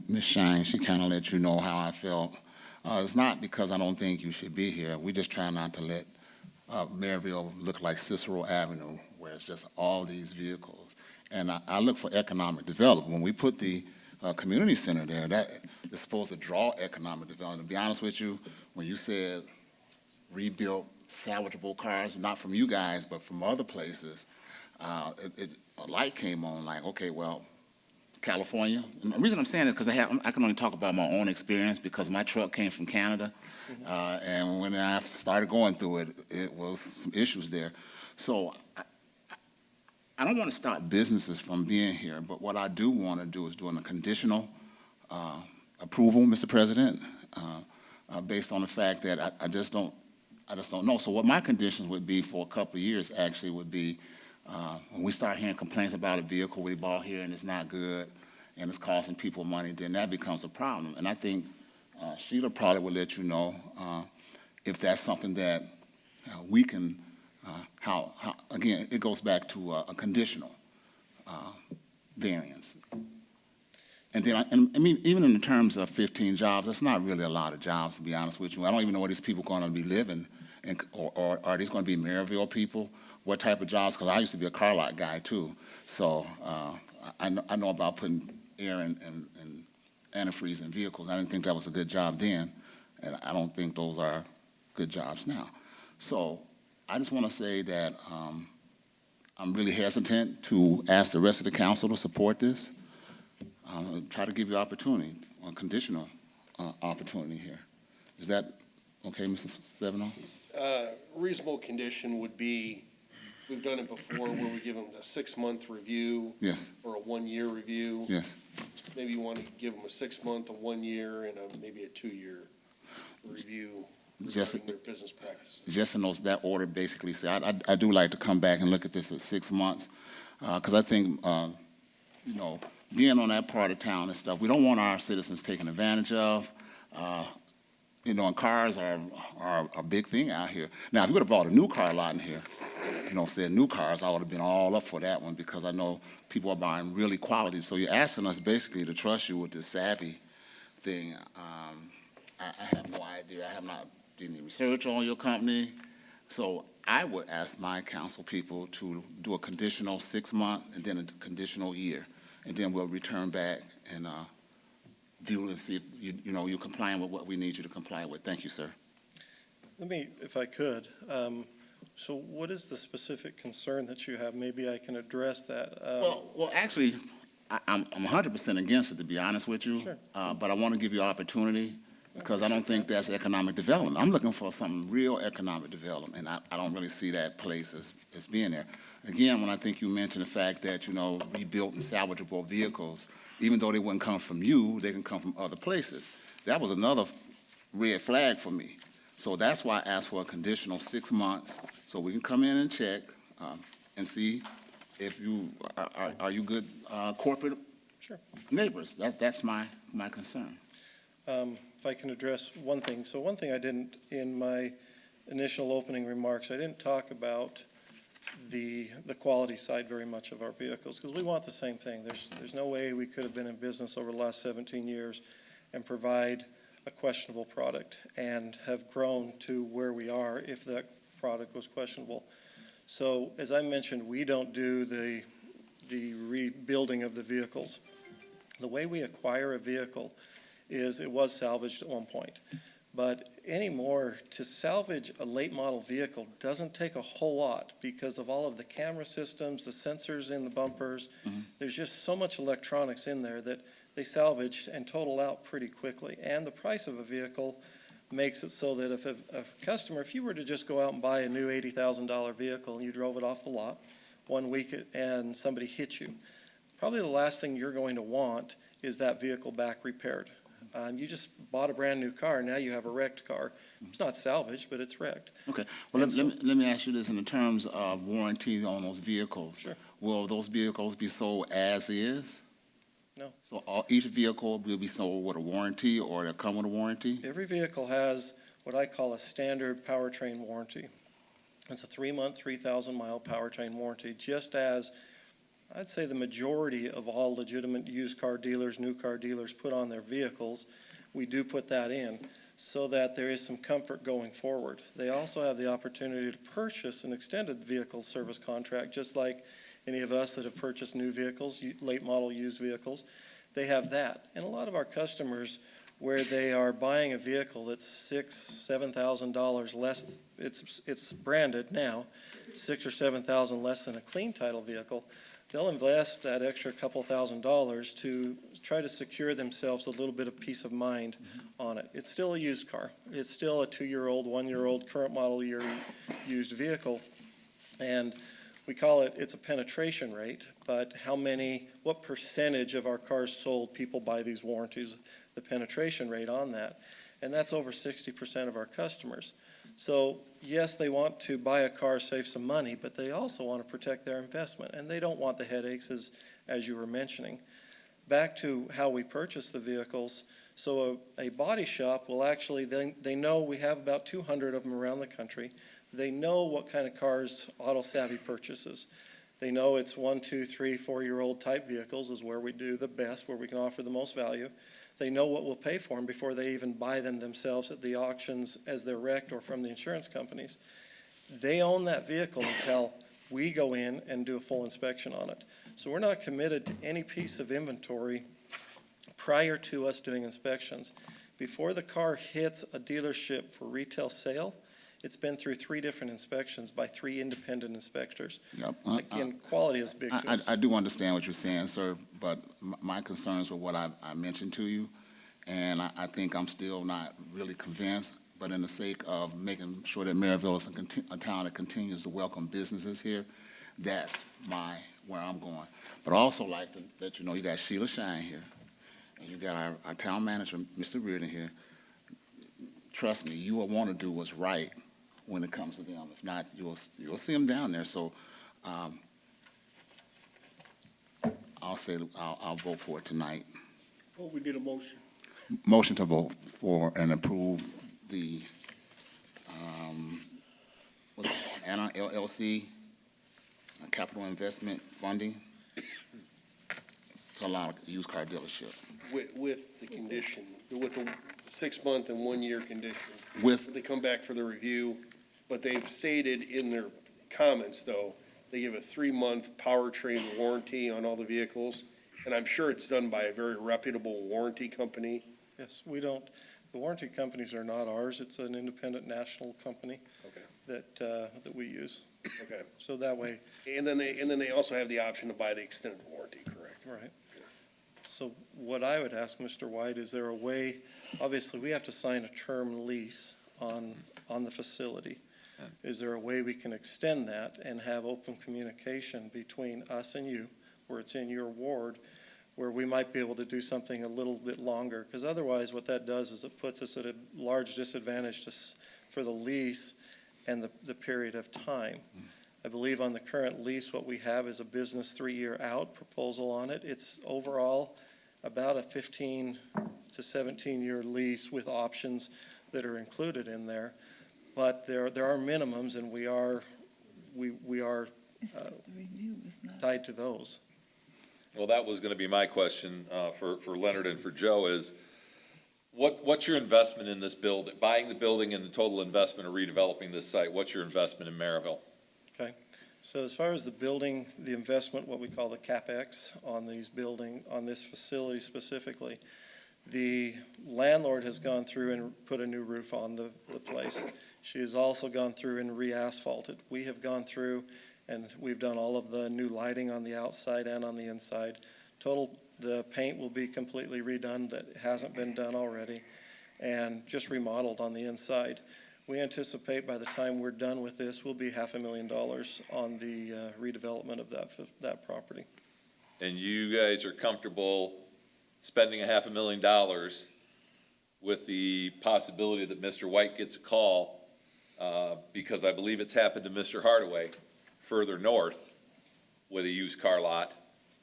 Ms. Shine, she kind of let you know how I felt. It's not because I don't think you should be here. We just try not to let Merrillville look like Cicero Avenue, where it's just all these vehicles. And I look for economic development. When we put the community center there, that is supposed to draw economic development. To be honest with you, when you said rebuilt salvageable cars, not from you guys, but from other places, a light came on like, okay, well, California. And the reason I'm saying it is because I can only talk about my own experience because my truck came from Canada. And when I started going through it, it was some issues there. So I don't want to stop businesses from being here, but what I do want to do is doing a conditional approval, Mr. President, based on the fact that I just don't know. So what my conditions would be for a couple of years actually would be when we start hearing complaints about a vehicle we bought here and it's not good and it's costing people money, then that becomes a problem. And I think Sheila probably will let you know if that's something that we can, again, it goes back to a conditional variance. And then, I mean, even in the terms of 15 jobs, that's not really a lot of jobs, to be honest with you. I don't even know where these people are going to be living And, or are these going to be Merrillville people? What type of jobs? Because I used to be a car lot guy too. So I know about putting air and antifreeze in vehicles. I didn't think that was a good job then, and I don't think those are good jobs now. So I just want to say that I'm really hesitant to ask the rest of the council to support this. Try to give you opportunity, a conditional opportunity here. Is that okay, Mr. Seveno? Reasonable condition would be, we've done it before where we give them a 6-month review. Yes. Or a 1-year review. Yes. Maybe you want to give them a 6-month, a 1-year, and maybe a 2-year review regarding their business practices. Just in that order, basically. Say, I do like to come back and look at this at 6 months, because I think, you know, being on that part of town and stuff, we don't want our citizens taken advantage of. You know, and cars are a big thing out here. Now, if you would have brought a new car lot in here, you know, said new cars, I would have been all up for that one, because I know people are buying really quality. So you're asking us basically to trust you with this savvy thing. I have no idea. I have not did any research on your company. So I would ask my council people to do a conditional 6-month and then a conditional year. And then we'll return back and view and see if you're complying with what we need you to comply with. Thank you, sir. Let me, if I could, so what is the specific concern that you have? Maybe I can address that. Well, actually, I'm 100% against it, to be honest with you. Sure. But I want to give you opportunity, because I don't think that's economic development. I'm looking for some real economic development, and I don't really see that place as being there. Again, when I think you mentioned the fact that, you know, rebuilt and salvageable vehicles, even though they wouldn't come from you, they can come from other places. That was another red flag for me. So that's why I asked for a conditional 6 months, so we can come in and check and see if you are you good corporate neighbors. That's my concern. If I can address one thing. So one thing I didn't, in my initial opening remarks, I didn't talk about the quality side very much of our vehicles, because we want the same thing. There's no way we could have been in business over the last 17 years and provide a questionable product and have grown to where we are if that product was questionable. So as I mentioned, we don't do the rebuilding of the vehicles. The way we acquire a vehicle is it was salvaged at one point. But anymore, to salvage a late model vehicle doesn't take a whole lot because of all of the camera systems, the sensors in the bumpers. Mm-hmm. There's just so much electronics in there that they salvage and total out pretty quickly. And the price of a vehicle makes it so that if a customer, if you were to just go out and buy a new $80,000 vehicle and you drove it off the lot 1 week and somebody hit you, probably the last thing you're going to want is that vehicle back repaired. You just bought a brand new car, now you have a wrecked car. It's not salvaged, but it's wrecked. Okay. Well, let me ask you this in the terms of warranties on those vehicles. Sure. Will those vehicles be sold as is? No. So each vehicle will be sold with a warranty, or they'll come with a warranty? Every vehicle has what I call a standard powertrain warranty. It's a 3-month, 3,000-mile powertrain warranty, just as I'd say the majority of all legitimate used car dealers, new car dealers put on their vehicles. We do put that in so that there is some comfort going forward. They also have the opportunity to purchase an extended vehicle service contract, just like any of us that have purchased new vehicles, late model used vehicles. They have that. And a lot of our customers, where they are buying a vehicle that's $6,000, $7,000 less, it's branded now, $6,000 or $7,000 less than a clean title vehicle, they'll invest that extra couple $1,000s to try to secure themselves a little bit of peace of mind on it. It's still a used car. It's still a 2-year-old, 1-year-old, current model year used vehicle. And we call it, it's a penetration rate, but what percentage of our cars sold, people buy these warranties, the penetration rate on that. And that's over 60% of our customers. So yes, they want to buy a car, save some money, but they also want to protect their investment, and they don't want the headaches as you were mentioning. Back to how we purchase the vehicles, so a body shop will actually, they know we have about 200 of them around the country. They know what kind of cars Auto Savvy purchases. They know it's 1, 2, 3, 4-year-old type vehicles is where we do the best, where we can offer the most value. They know what we'll pay for them before they even buy them themselves at the auctions as they're wrecked or from the insurance companies. They own that vehicle until we go in and do a full inspection on it. So we're not committed to any piece of inventory prior to us doing inspections. Before the car hits a dealership for retail sale, it's been through 3 different inspections by 3 independent inspectors. Yep. Again, quality is big to us. I do understand what you're saying, sir, but my concerns were what I mentioned to you, and I think I'm still not really convinced, but in the sake of making sure that Merrillville is a town that continues to welcome businesses here, that's where I'm going. But I also like to let you know you got Sheila Shine here, and you got our town manager, Mr. Reardon here. Trust me, you will want to do what's right when it comes to them. If not, you'll see them down there. So I'll vote for it tonight. Well, we need a motion. Motion to vote for and approve the Anna LLC capital investment funding to allow a used car dealership. With the condition, with the 6-month and 1-year condition. With They come back for the review, but they've stated in their comments, though, they give a 3-month powertrain warranty on all the vehicles, and I'm sure it's done by a very reputable warranty company. Yes, the warranty companies are not ours. It's an independent national company Okay. that we use. Okay. So that way, And then they also have the option to buy the extended warranty, correct? right. So what I would ask Mr. White, is there a way, obviously, we have to sign a term lease on the facility. Is there a way we can extend that and have open communication between us and you, where it's in your ward, where we might be able to do something a little bit longer? Because otherwise, what that does is it puts us at a large disadvantage for the lease and the period of time. I believe on the current lease, what we have is a business 3-year out proposal on it. It's overall about a 15 to 17-year lease with options that are included in there. But there are minimums, and we are tied to those. Well, that was going to be my question for Leonard and for Joe is, what's your investment in this building, buying the building and the total investment of redeveloping this site? What's your investment in Merrillville? Okay, so as far as the building, the investment, what we call the CapEx on on this facility specifically, the landlord has gone through and put a new roof on the place. She has also gone through and re-asphalted. We have gone through and we've done all of the new lighting on the outside and on the inside. The paint will be completely redone that hasn't been done already, and just remodeled on the inside. We anticipate by the time we're done with this, we'll be $500,000 on the redevelopment of that property. And you guys are comfortable spending $500,000 with the possibility that Mr. White gets a call, because I believe it's happened to Mr. Hardaway further north with a used car lot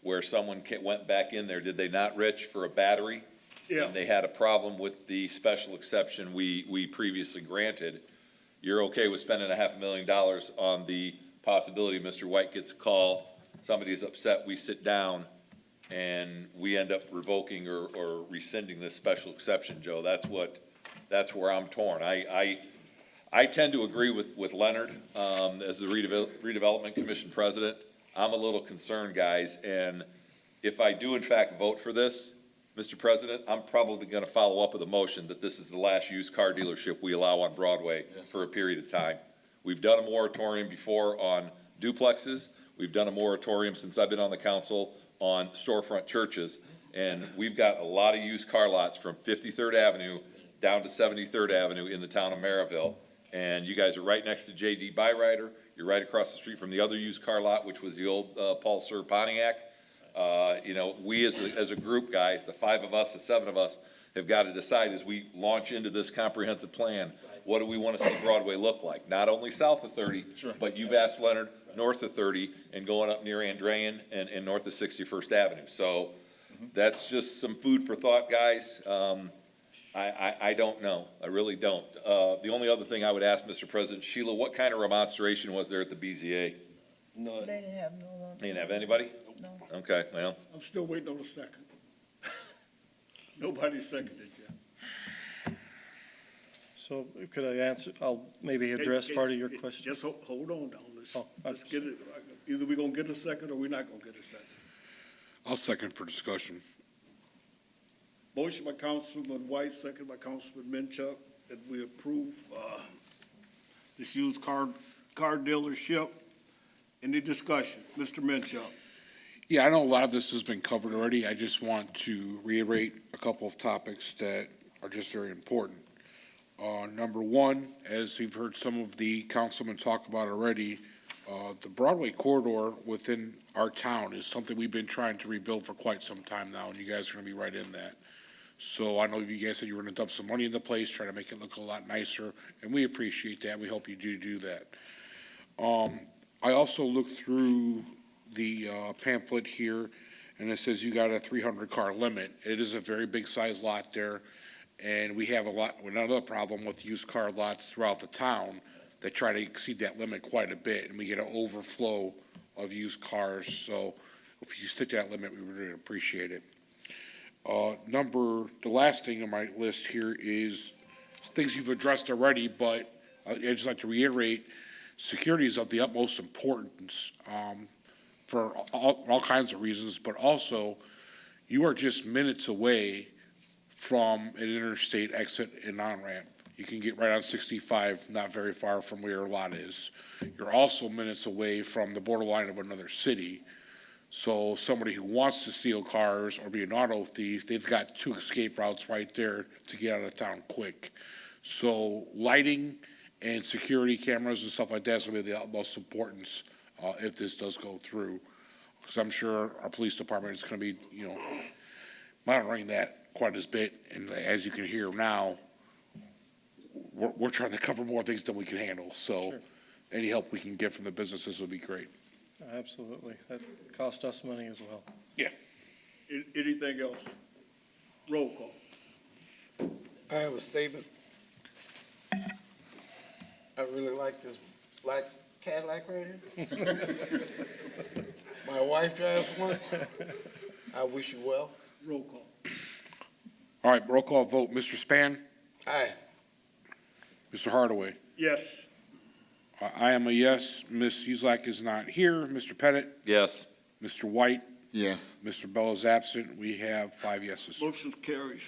where someone went back in there. Did they not, Rich, for a battery? Yeah. And they had a problem with the special exception we previously granted. You're okay with spending $500,000 on the possibility Mr. White gets a call, somebody's upset, we sit down, and we end up revoking or rescinding this special exception, Joe? That's where I'm torn. I tend to agree with Leonard, as the redevelopment commission president. I'm a little concerned, guys, and if I do in fact vote for this, Mr. President, I'm probably going to follow up with a motion that this is the last used car dealership we allow on Broadway for a period of time. We've done a moratorium before on duplexes. We've done a moratorium since I've been on the council on storefront churches, and we've got a lot of used car lots from 53rd Avenue down to 73rd Avenue in the town of Merrillville. And you guys are right next to J.D. Byrider. You're right across the street from the other used car lot, which was the old Paul Sir Pontiac. We as a group, guys, the 5 of us, the 7 of us, have got to decide as we launch into this comprehensive plan, what do we want to see Broadway look like? Not only south of 30, but you've asked Leonard, north of 30, and going up near Andrean and north of 61st Avenue. So that's just some food for thought, guys. I don't know. I really don't. The only other thing I would ask, Mr. President, Sheila, what kind of remonstration was there at the BZA? None. They didn't have no. They didn't have anybody? No. Okay, well, I'm still waiting on a second. Nobody seconded yet. So could I answer, I'll maybe address part of your question. Just hold on now. Oh, Let's get it. Either we're gonna get a second or we're not gonna get a second. I'll second for discussion. Motion by Councilman White, second by Councilman Minchuk, that we approve, this used car dealership. Any discussion? Mr. Minchuk? Yeah, I know a lot of this has been covered already. I just want to reiterate a couple of topics that are just very important. Number one, as you've heard some of the councilmen talk about already, the Broadway corridor within our town is something we've been trying to rebuild for quite some time now, and you guys are gonna be right in that. So I know you guys said you were gonna dump some money in the place, try to make it look a lot nicer, and we appreciate that. We hope you do that. I also looked through the pamphlet here, and it says you got a 300-car limit. It is a very big size lot there, and we have another problem with used car lots throughout the town that try to exceed that limit quite a bit, and we get an overflow of used cars. So if you stick to that limit, we would really appreciate it. The last thing on my list here is things you've addressed already, but I'd just like to reiterate, security is of the utmost importance for all kinds of reasons, but also you are just minutes away from an interstate exit and on-ramp. You can get right on 65, not very far from where your lot is. You're also minutes away from the borderline of another city. So somebody who wants to steal cars or be an auto thief, they've got two escape routes right there to get out of town quick. So lighting and security cameras and stuff like that is going to be the utmost importance if this does go through. Because I'm sure our police department is going to be, monitoring that quite a bit. And as you can hear now, we're trying to cover more things than we can handle. So Sure. Any help we can get from the businesses would be great. Absolutely. That cost us money as well. Yeah. Anything else? Roll call. I have a statement. I really like this black Cadillac right here. My wife drives one. I wish you well. Roll call. All right, roll call vote. Mr. Span? Aye. Mr. Hardaway? Yes. I am a yes. Ms. Uselak is not here. Mr. Pettit? Yes. Mr. White? Yes. Mr. Bell is absent. We have 5 yeses. Motion carries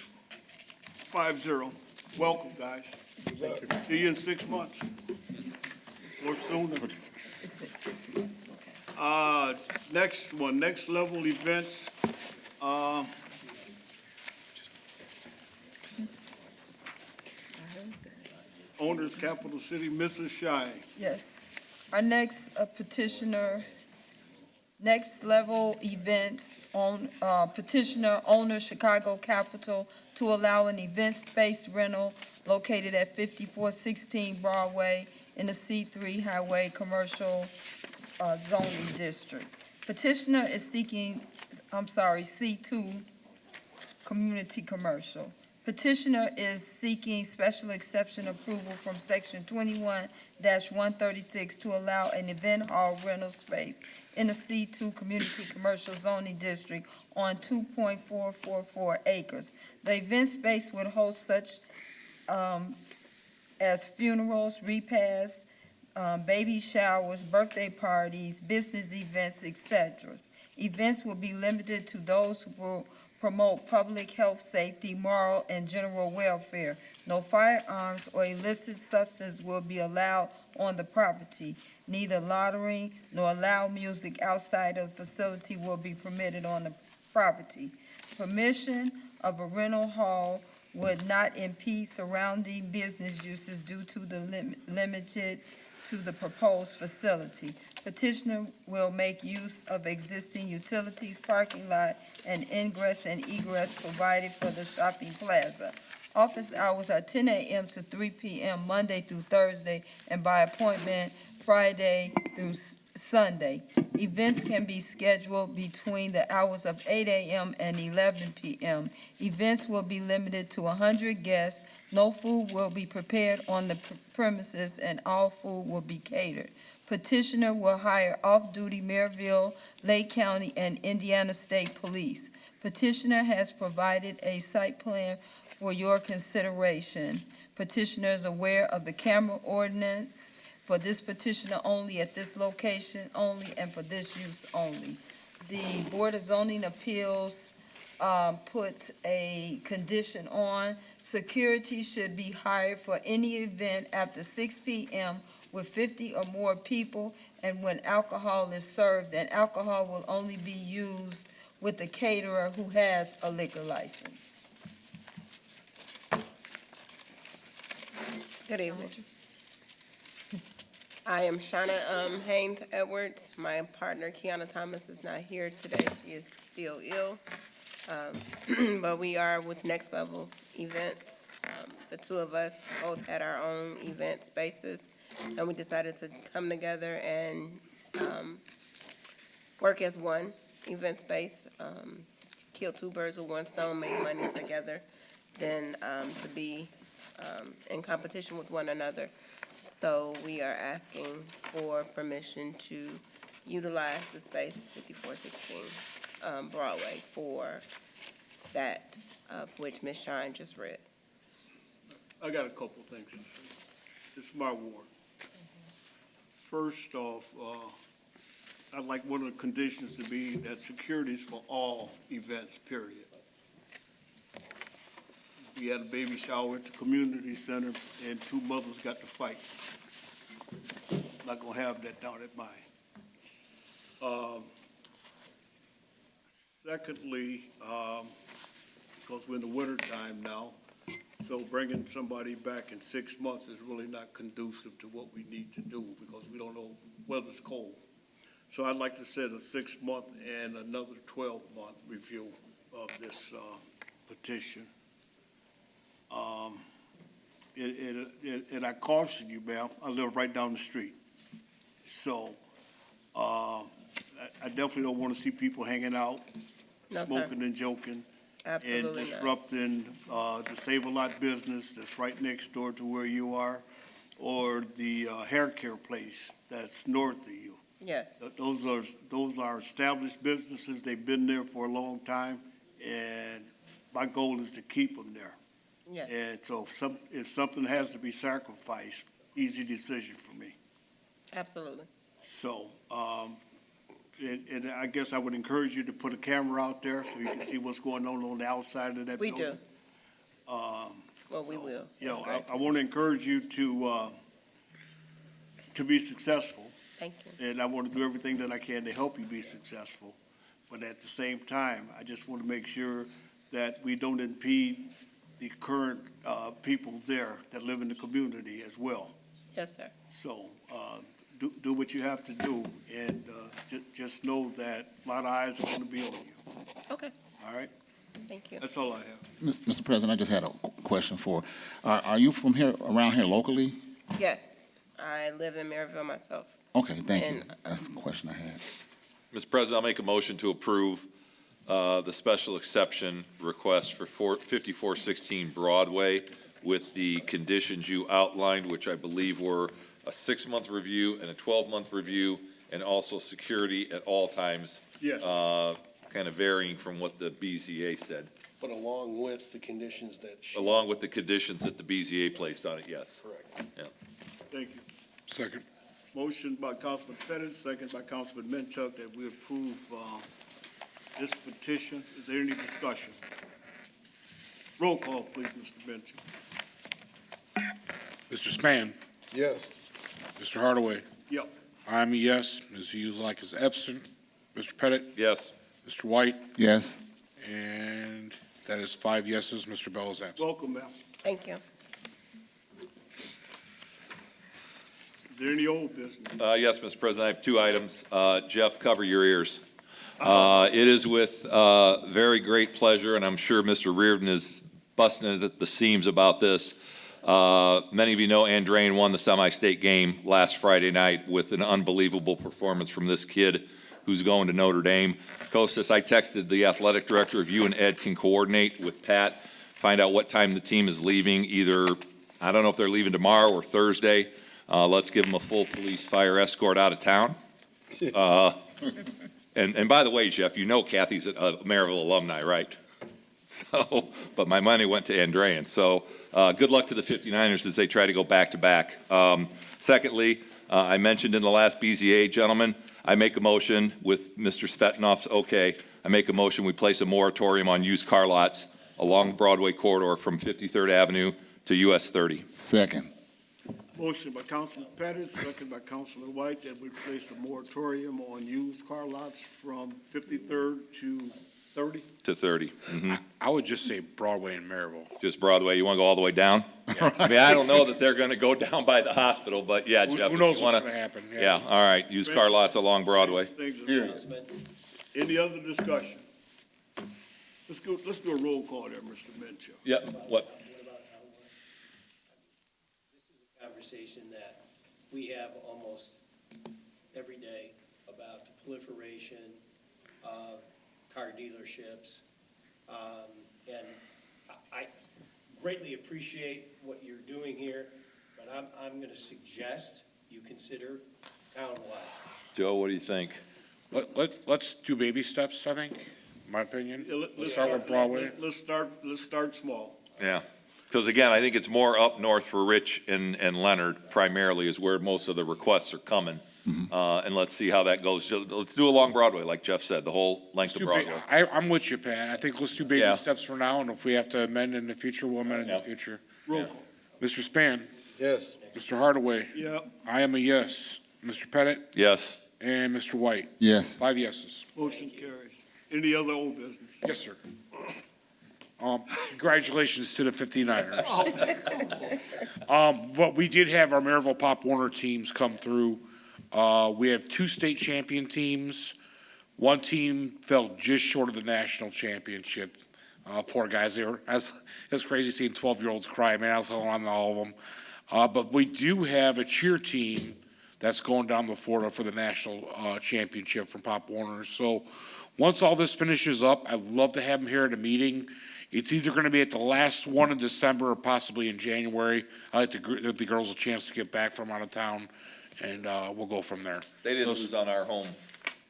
5-0. Welcome, guys. See you in 6 months. Or sooner. Next one, next level events. Owners, Capital City, Mrs. Shy. Yes. Our next petitioner, next level events on petitioner owner Chicago Capital to allow an event space rental located at 5416 Broadway in the C3 Highway Commercial Zoning District. Petitioner is seeking, C2 Community Commercial. Petitioner is seeking special exception approval from section 21-136 to allow an event hall rental space in the C2 Community Commercial Zoning District on 2.444 acres. The event space would host such as funerals, repasts, baby showers, birthday parties, business events, etc. Events will be limited to those who will promote public health, safety, moral, and general welfare. No firearms or illicit substance will be allowed on the property. Neither loitering nor loud music outside of the facility will be permitted on the property. Permission of a rental hall would not impede surrounding business uses due to the limited to the proposed facility. Petitioner will make use of existing utilities, parking lot, and ingress and egress provided for the shopping plaza. Office hours are 10 a.m. to 3 p.m. Monday through Thursday, and by appointment Friday through Sunday. Events can be scheduled between the hours of 8 a.m. and 11 p.m. Events will be limited to 100 guests. No food will be prepared on the premises, and all food will be catered. Petitioner will hire off-duty Merrillville, Lake County, and Indiana State Police. Petitioner has provided a site plan for your consideration. Petitioner is aware of the camera ordinance for this petitioner only, at this location only, and for this use only. The Board of Zoning Appeals put a condition on, security should be hired for any event after 6 p.m. with 50 or more people, and when alcohol is served, and alcohol will only be used with the caterer who has a liquor license. Good evening. I am Shauna Haynes Edwards. My partner, Kiana Thomas, is not here today. She is still ill. But we are with Next Level Events. The two of us both had our own event spaces, and we decided to come together and work as one event space, kill two birds with one stone, make money together, than to be in competition with one another. So we are asking for permission to utilize the space 5416 Broadway for that of which Ms. Shine just read. I got a couple things to say. It's my ward. First off, I'd like one of the conditions to be that security is for all events, period. We had a baby shower at the community center, and two mothers got to fight. Not gonna have that down at mine. Secondly, because we're in the wintertime now, so bringing somebody back in 6 months is really not conducive to what we need to do, because we don't know whether it's cold. So I'd like to set a 6-month and another 12-month review of this petition. And I caution you, ma'am, I live right down the street. So I definitely don't want to see people hanging out, No, sir. smoking and joking, Absolutely and not. disrupting the Save-A-Lot business that's right next door to where you are, or the hair care place that's north of you. Yes, Those are established businesses. They've been there for a long time, and my goal is to keep them there. yes. And so if something has to be sacrificed, easy decision for me. Absolutely. So, and I guess I would encourage you to put a camera out there so you can see what's going on the outside of that We building. do. Well, we will. You know, That's I want to encourage you to be successful. Thank you. And I want to do everything that I can to help you be successful. But at the same time, I just want to make sure that we don't impede the current people there that live in the community as well. Yes, sir. So do what you have to do, and just know that a lot of eyes are going to be on you. Okay, All right? thank you. That's all I have. Mr. President, I just had a question for, are you from here, around here locally? Yes, I live in Merrillville myself. Okay, thank you. And- That's the question I had. Mr. President, I'll make a motion to approve the special exception request for 5416 Broadway with the conditions you outlined, which I believe were a 6-month review and a 12-month review, and also security at all times. Yes. Kind of varying from what the BZA said, But along with the conditions that along with the conditions that the BZA placed on it, yes. Correct. Yeah. Thank you. Second. Motion by Councilman Pettit, second by Councilman Minchuk, that we approve this petition. Is there any discussion? Roll call, please, Mr. Minchuk. Mr. Span, Yes. Mr. Hardaway, Yep. I'm a yes. Ms. Uselak is absent. Mr. Pettit, Yes. Mr. White, Yes? and that is 5 yeses. Mr. Bell is absent. Welcome, ma'am. Thank you. Is there any old business? Yes, Mr. President, I have 2 items. Jeff, cover your ears. It is with very great pleasure, and I'm sure Mr. Reardon is busting at the seams about this. Many of you know Andrain won the semi-state game last Friday night with an unbelievable performance from this kid. who's going to Notre Dame. Costas, I texted the athletic director if you and Ed can coordinate with Pat, find out what time the team is leaving, either, I don't know if they're leaving tomorrow or Thursday. Let's give them a full police fire escort out of town. And by the way, Jeff, you know Kathy's a Merrillville alumni, right? So, but my money went to Andrean. So good luck to the 59ers as they try to go back-to-back. Secondly, I mentioned in the last BZA, gentlemen, I make a motion with Mr. Svetinov's okay. I make a motion we place a moratorium on used car lots along the Broadway corridor from 53rd Avenue to US 30. Second. Motion by Councilman Pettis, second by Councilman White, that we place a moratorium on used car lots from 53rd to 30. To 30. Mhm. I would just say Broadway and Merrillville. Just Broadway, you want to go all the way down? I mean, I don't know that they're going to go down by the hospital, but yeah, Jeff. Who knows if you what's wanna- going to happen? Yeah, all right, used car lots along Broadway. Any other discussion? Let's do a roll call there, Mr. Mencho. Yep, what? Conversation that we have almost every day about the proliferation of car dealerships. And I greatly appreciate what you're doing here, but I'm going to suggest you consider townwide. Joe, what do you think? Let's do baby steps, I think, in my opinion. Yeah, Let's start with Broadway. Let's start small. Yeah, because again, I think it's more up north for Rich and Leonard primarily is where most of the requests are coming. And let's see how that goes. Let's do along Broadway, like Jeff said, the whole length of Broadway. I'm with you, Pat. I think let's do baby Yeah. steps for now, and if we have to amend in the future, we'll amend in the future. Roll call. Mr. Span, Yes. Mr. Hardaway, Yeah, I am a yes. Mr. Pettit, Yes. and Mr. White. Yes. 5 yeses. motion carries. Any other old business? Yes, sir. Congratulations to the 59ers. But we did have our Merrillville Pop Warner teams come through. We have 2 state champion teams. One team fell just short of the national championship. Poor guys, it's crazy seeing 12-year-olds cry, man. I was holding on to all of them. But we do have a cheer team that's going down to Florida for the national championship from Pop Warner. So once all this finishes up, I'd love to have them here at a meeting. It's either going to be at the last one in December or possibly in January. I like to give the girls a chance to get back from out of town, and we'll go from there. They didn't lose on our home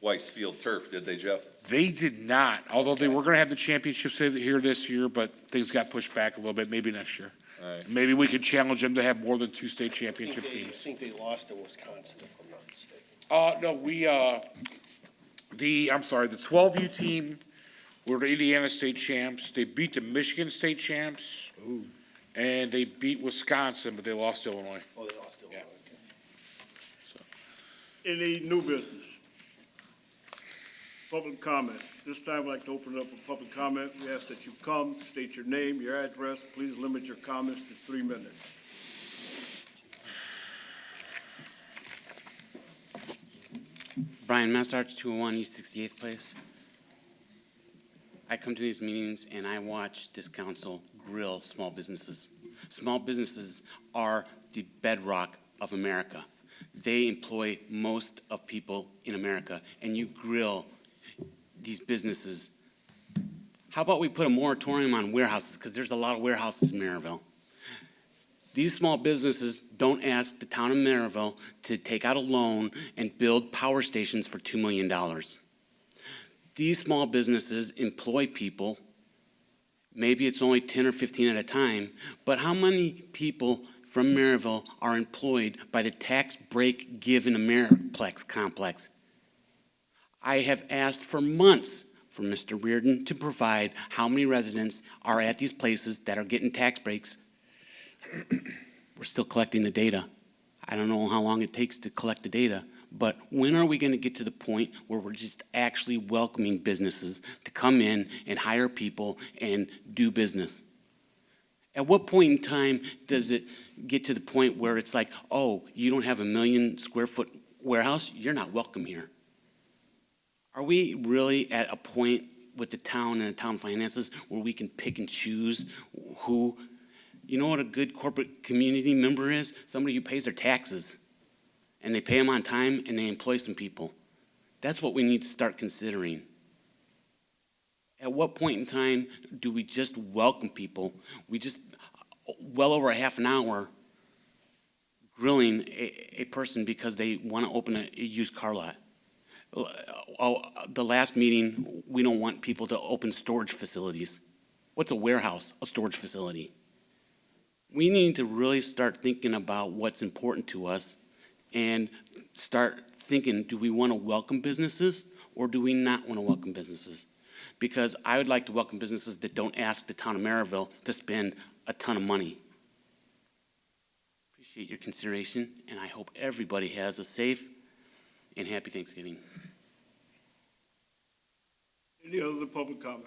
Weiss Field turf, did they, Jeff? They did not, although they were going to have the championships here this year, but things got pushed back a little bit, maybe next year. All right. Maybe we could challenge them to have more than 2 state championship I teams. think they lost in Wisconsin, if I'm not mistaken. No, the 12U team were the Indiana state champs. They beat the Michigan state champs. Ooh. And they beat Wisconsin, but they lost to Illinois. Oh, they lost Illinois, okay. Any new business? Public comment. This time I'd like to open it up for public comment. We ask that you come, state your name, your address. Please limit your comments to 3 minutes. Brian Messarts, 201 East 68th Place. I come to these meetings and I watch this council grill small businesses. Small businesses are the bedrock of America. They employ most of people in America, and you grill these businesses. How about we put a moratorium on warehouses, because there's a lot of warehouses in Merrillville. These small businesses don't ask the town of Merrillville to take out a loan and build power stations for $2 million. These small businesses employ people. Maybe it's only 10 or 15 at a time, but how many people from Merrillville are employed by the tax break given Ameriplex complex? I have asked for months for Mr. Reardon to provide how many residents are at these places that are getting tax breaks. We're still collecting the data. I don't know how long it takes to collect the data, but when are we going to get to the point where we're just actually welcoming businesses to come in and hire people and do business? At what point in time does it get to the point where it's like, oh, you don't have a 1 million square foot warehouse? You're not welcome here. Are we really at a point with the town and the town finances where we can pick and choose who? You know what a good corporate community member is? Somebody who pays their taxes, and they pay them on time, and they employ some people. That's what we need to start considering. At what point in time do we just welcome people? We just, well over a half an hour, grilling a person because they want to open a used car lot. The last meeting, we don't want people to open storage facilities. What's a warehouse? A storage facility. We need to really start thinking about what's important to us and start thinking, do we want to welcome businesses or do we not want to welcome businesses? Because I would like to welcome businesses that don't ask the town of Merrillville to spend a ton of money. Appreciate your consideration, and I hope everybody has a safe and happy Thanksgiving. Any other public comment?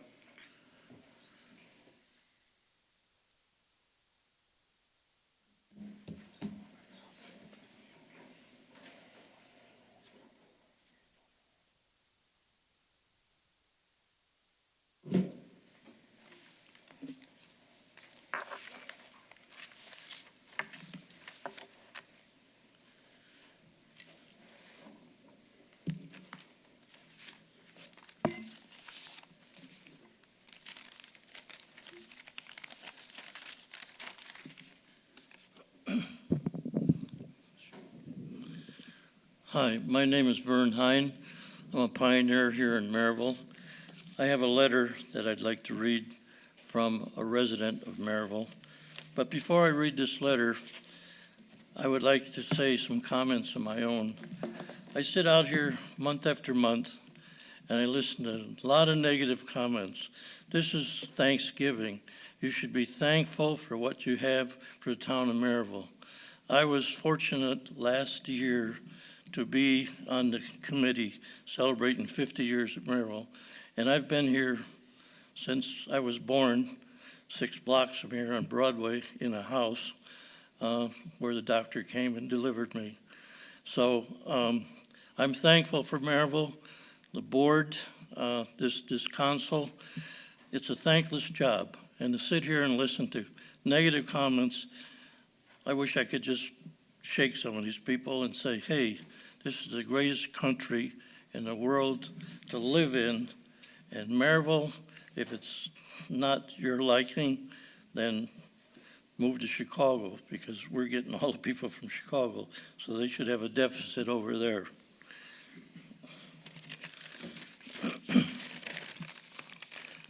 Hi, my name is Vern Hine. I'm a pioneer here in Merrillville. I have a letter that I'd like to read from a resident of Merrillville. But before I read this letter, I would like to say some comments of my own. I sit out here month after month, and I listen to a lot of negative comments. This is Thanksgiving. You should be thankful for what you have for the town of Merrillville. I was fortunate last year to be on the committee celebrating 50 years at Merrillville, and I've been here since I was born, 6 blocks from here on Broadway in a house where the doctor came and delivered me. So I'm thankful for Merrillville, the board, this council. It's a thankless job, and to sit here and listen to negative comments, I wish I could just shake some of these people and say, hey, this is the greatest country in the world to live in. And Merrillville, if it's not your liking, then move to Chicago, because we're getting all the people from Chicago, so they should have a deficit over there.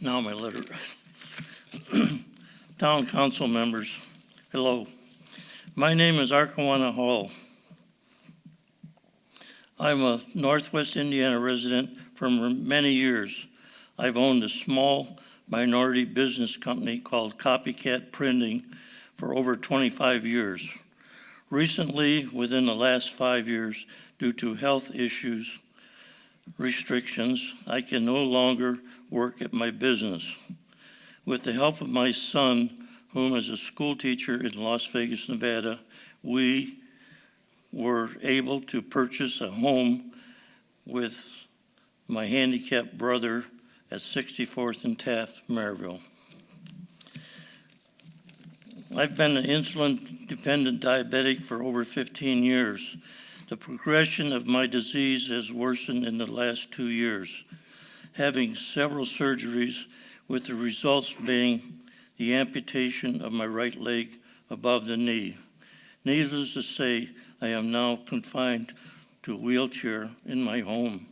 Now my letter. Town council members, hello. My name is Arkawana Hall. I'm a Northwest Indiana resident for many years. I've owned a small minority business company called Copycat Printing for over 25 years. Recently, within the last 5 years, due to health issues, restrictions, I can no longer work at my business. With the help of my son, whom is a school teacher in Las Vegas, Nevada, we were able to purchase a home with my handicapped brother at 64th and Taft, Merrillville. I've been an insulin-dependent diabetic for over 15 years. The progression of my disease has worsened in the last 2 years, having several surgeries, with the results being the amputation of my right leg above the knee. Needless to say, I am now confined to a wheelchair in my home.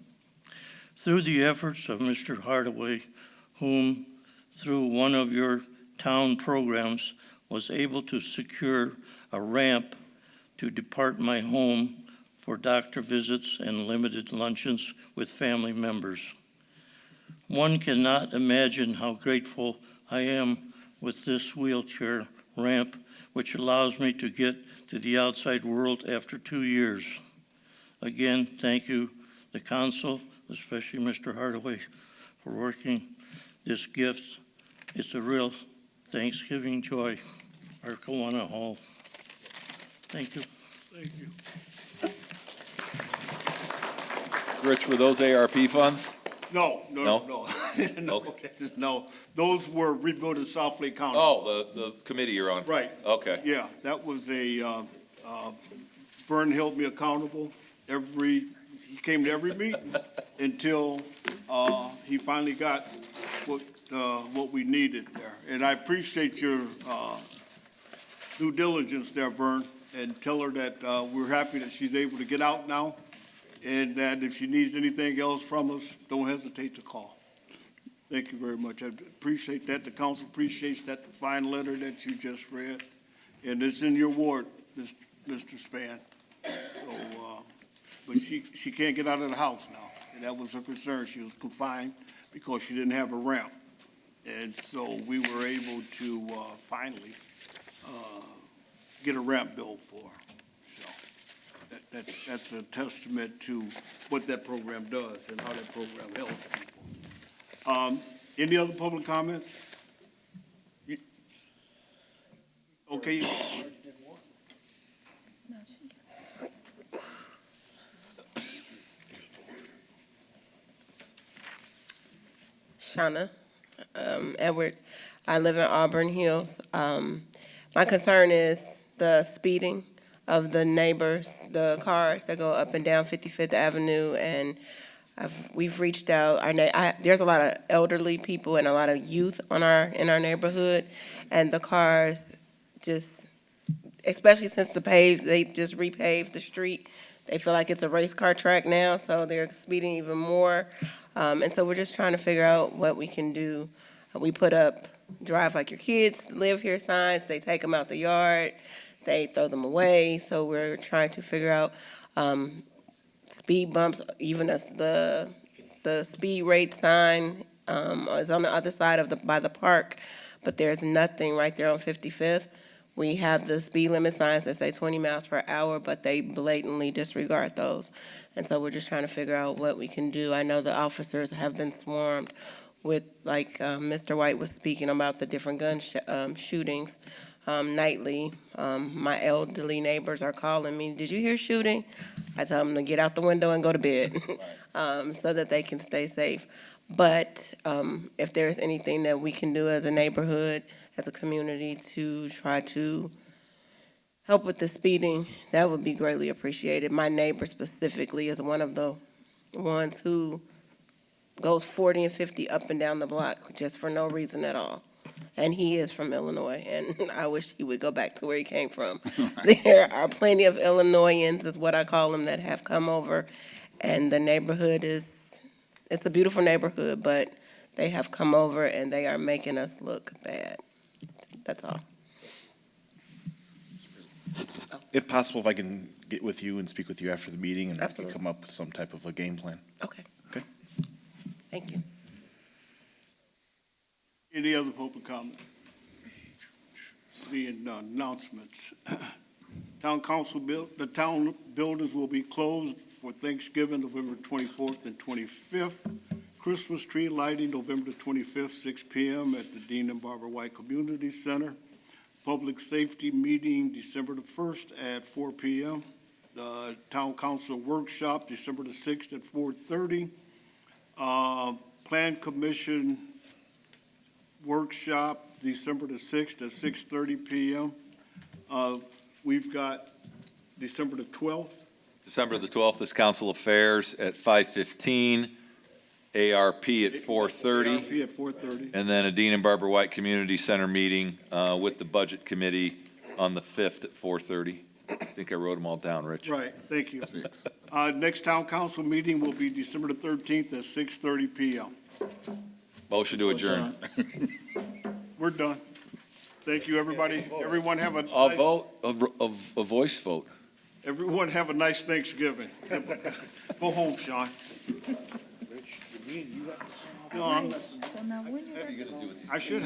Through the efforts of Mr. Hardaway, whom through one of your town programs was able to secure a ramp to depart my home for doctor visits and limited luncheons with family members. One cannot imagine how grateful I am with this wheelchair ramp, which allows me to get to the outside world after 2 years. Again, thank you, the council, especially Mr. Hardaway, for working this gift. It's a real Thanksgiving joy. Arkawana Hall. Thank you. Thank you. Rich, were those ARP funds? No. No? No, those were rebuilding South Lake County. Oh, the committee you're on? Right. Okay. Yeah, that was Vern held me accountable he came to every meeting. until he finally got what we needed there. And I appreciate your due diligence there, Vern, and tell her that we're happy that she's able to get out now, and that if she needs anything else from us, don't hesitate to call. Thank you very much. I appreciate that. The council appreciates that fine letter that you just read, and it's in your ward, Mr. Span. So, but she can't get out of the house now, and that was her concern. She was confined because she didn't have a ramp. And so we were able to finally get a ramp built for her. So that's a testament to what that program does and how that program helps people. Any other public comments? Okay. Shauna Edwards. I live in Auburn Hills. My concern is the speeding of the neighbors, the cars that go up and down 55th Avenue, and we've reached out. There's a lot of elderly people and a lot of youth in our neighborhood, and the cars just, especially since they just repaved the street, they feel like it's a race car track now, so they're speeding even more. And so we're just trying to figure out what we can do. We put up drive like your kids live here signs. They take them out the yard. They throw them away. So we're trying to figure out speed bumps, even as the speed rate sign is on the other side by the park, but there's nothing right there on 55th. We have the speed limit signs that say 20 miles per hour, but they blatantly disregard those. And so we're just trying to figure out what we can do. I know the officers have been swarmed with, like Mr. White was speaking about the different gun shootings nightly. My elderly neighbors are calling me, did you hear shooting? I tell them to get out the window and go to bed so that they can stay safe. But if there's anything that we can do as a neighborhood, as a community to try to help with the speeding, that would be greatly appreciated. My neighbor specifically is one of the ones who goes 40 and 50 up and down the block just for no reason at all. And he is from Illinois, and I wish he would go back to where he came from. There are plenty of Illinoisans, is what I call them, that have come over, and the neighborhood it's a beautiful neighborhood, but they have come over and they are making us look bad. That's all. If possible, if I can get with you and speak with you after the meeting, and I can Absolutely. come up with some type of a game plan. Okay. Okay. Thank you. Any other public comment? Seeing announcements. The town buildings will be closed for Thanksgiving, November 24th and 25th. Christmas tree lighting, November the 25th, 6 p.m. at the Dean and Barbara White Community Center. Public safety meeting, December the 1st at 4 p.m. The town council workshop, December the 6th at 4:30. Plan commission workshop, December the 6th at 6:30 p.m. We've got December the 12th. December the 12th is council affairs at 5:15, ARP at 4:30. ARP at 4:30. And then a Dean and Barbara White Community Center meeting with the Budget Committee on the 5th at 4:30. I think I wrote them all down, Rich. Right, thank you. Next town council meeting will be December the 13th at 6:30 p.m. Motion to adjourn. We're done. Thank you, everybody. Everyone have a A nice, vote, a voice vote. everyone have a nice Thanksgiving. Go home, Sean. No, So now when you I should have.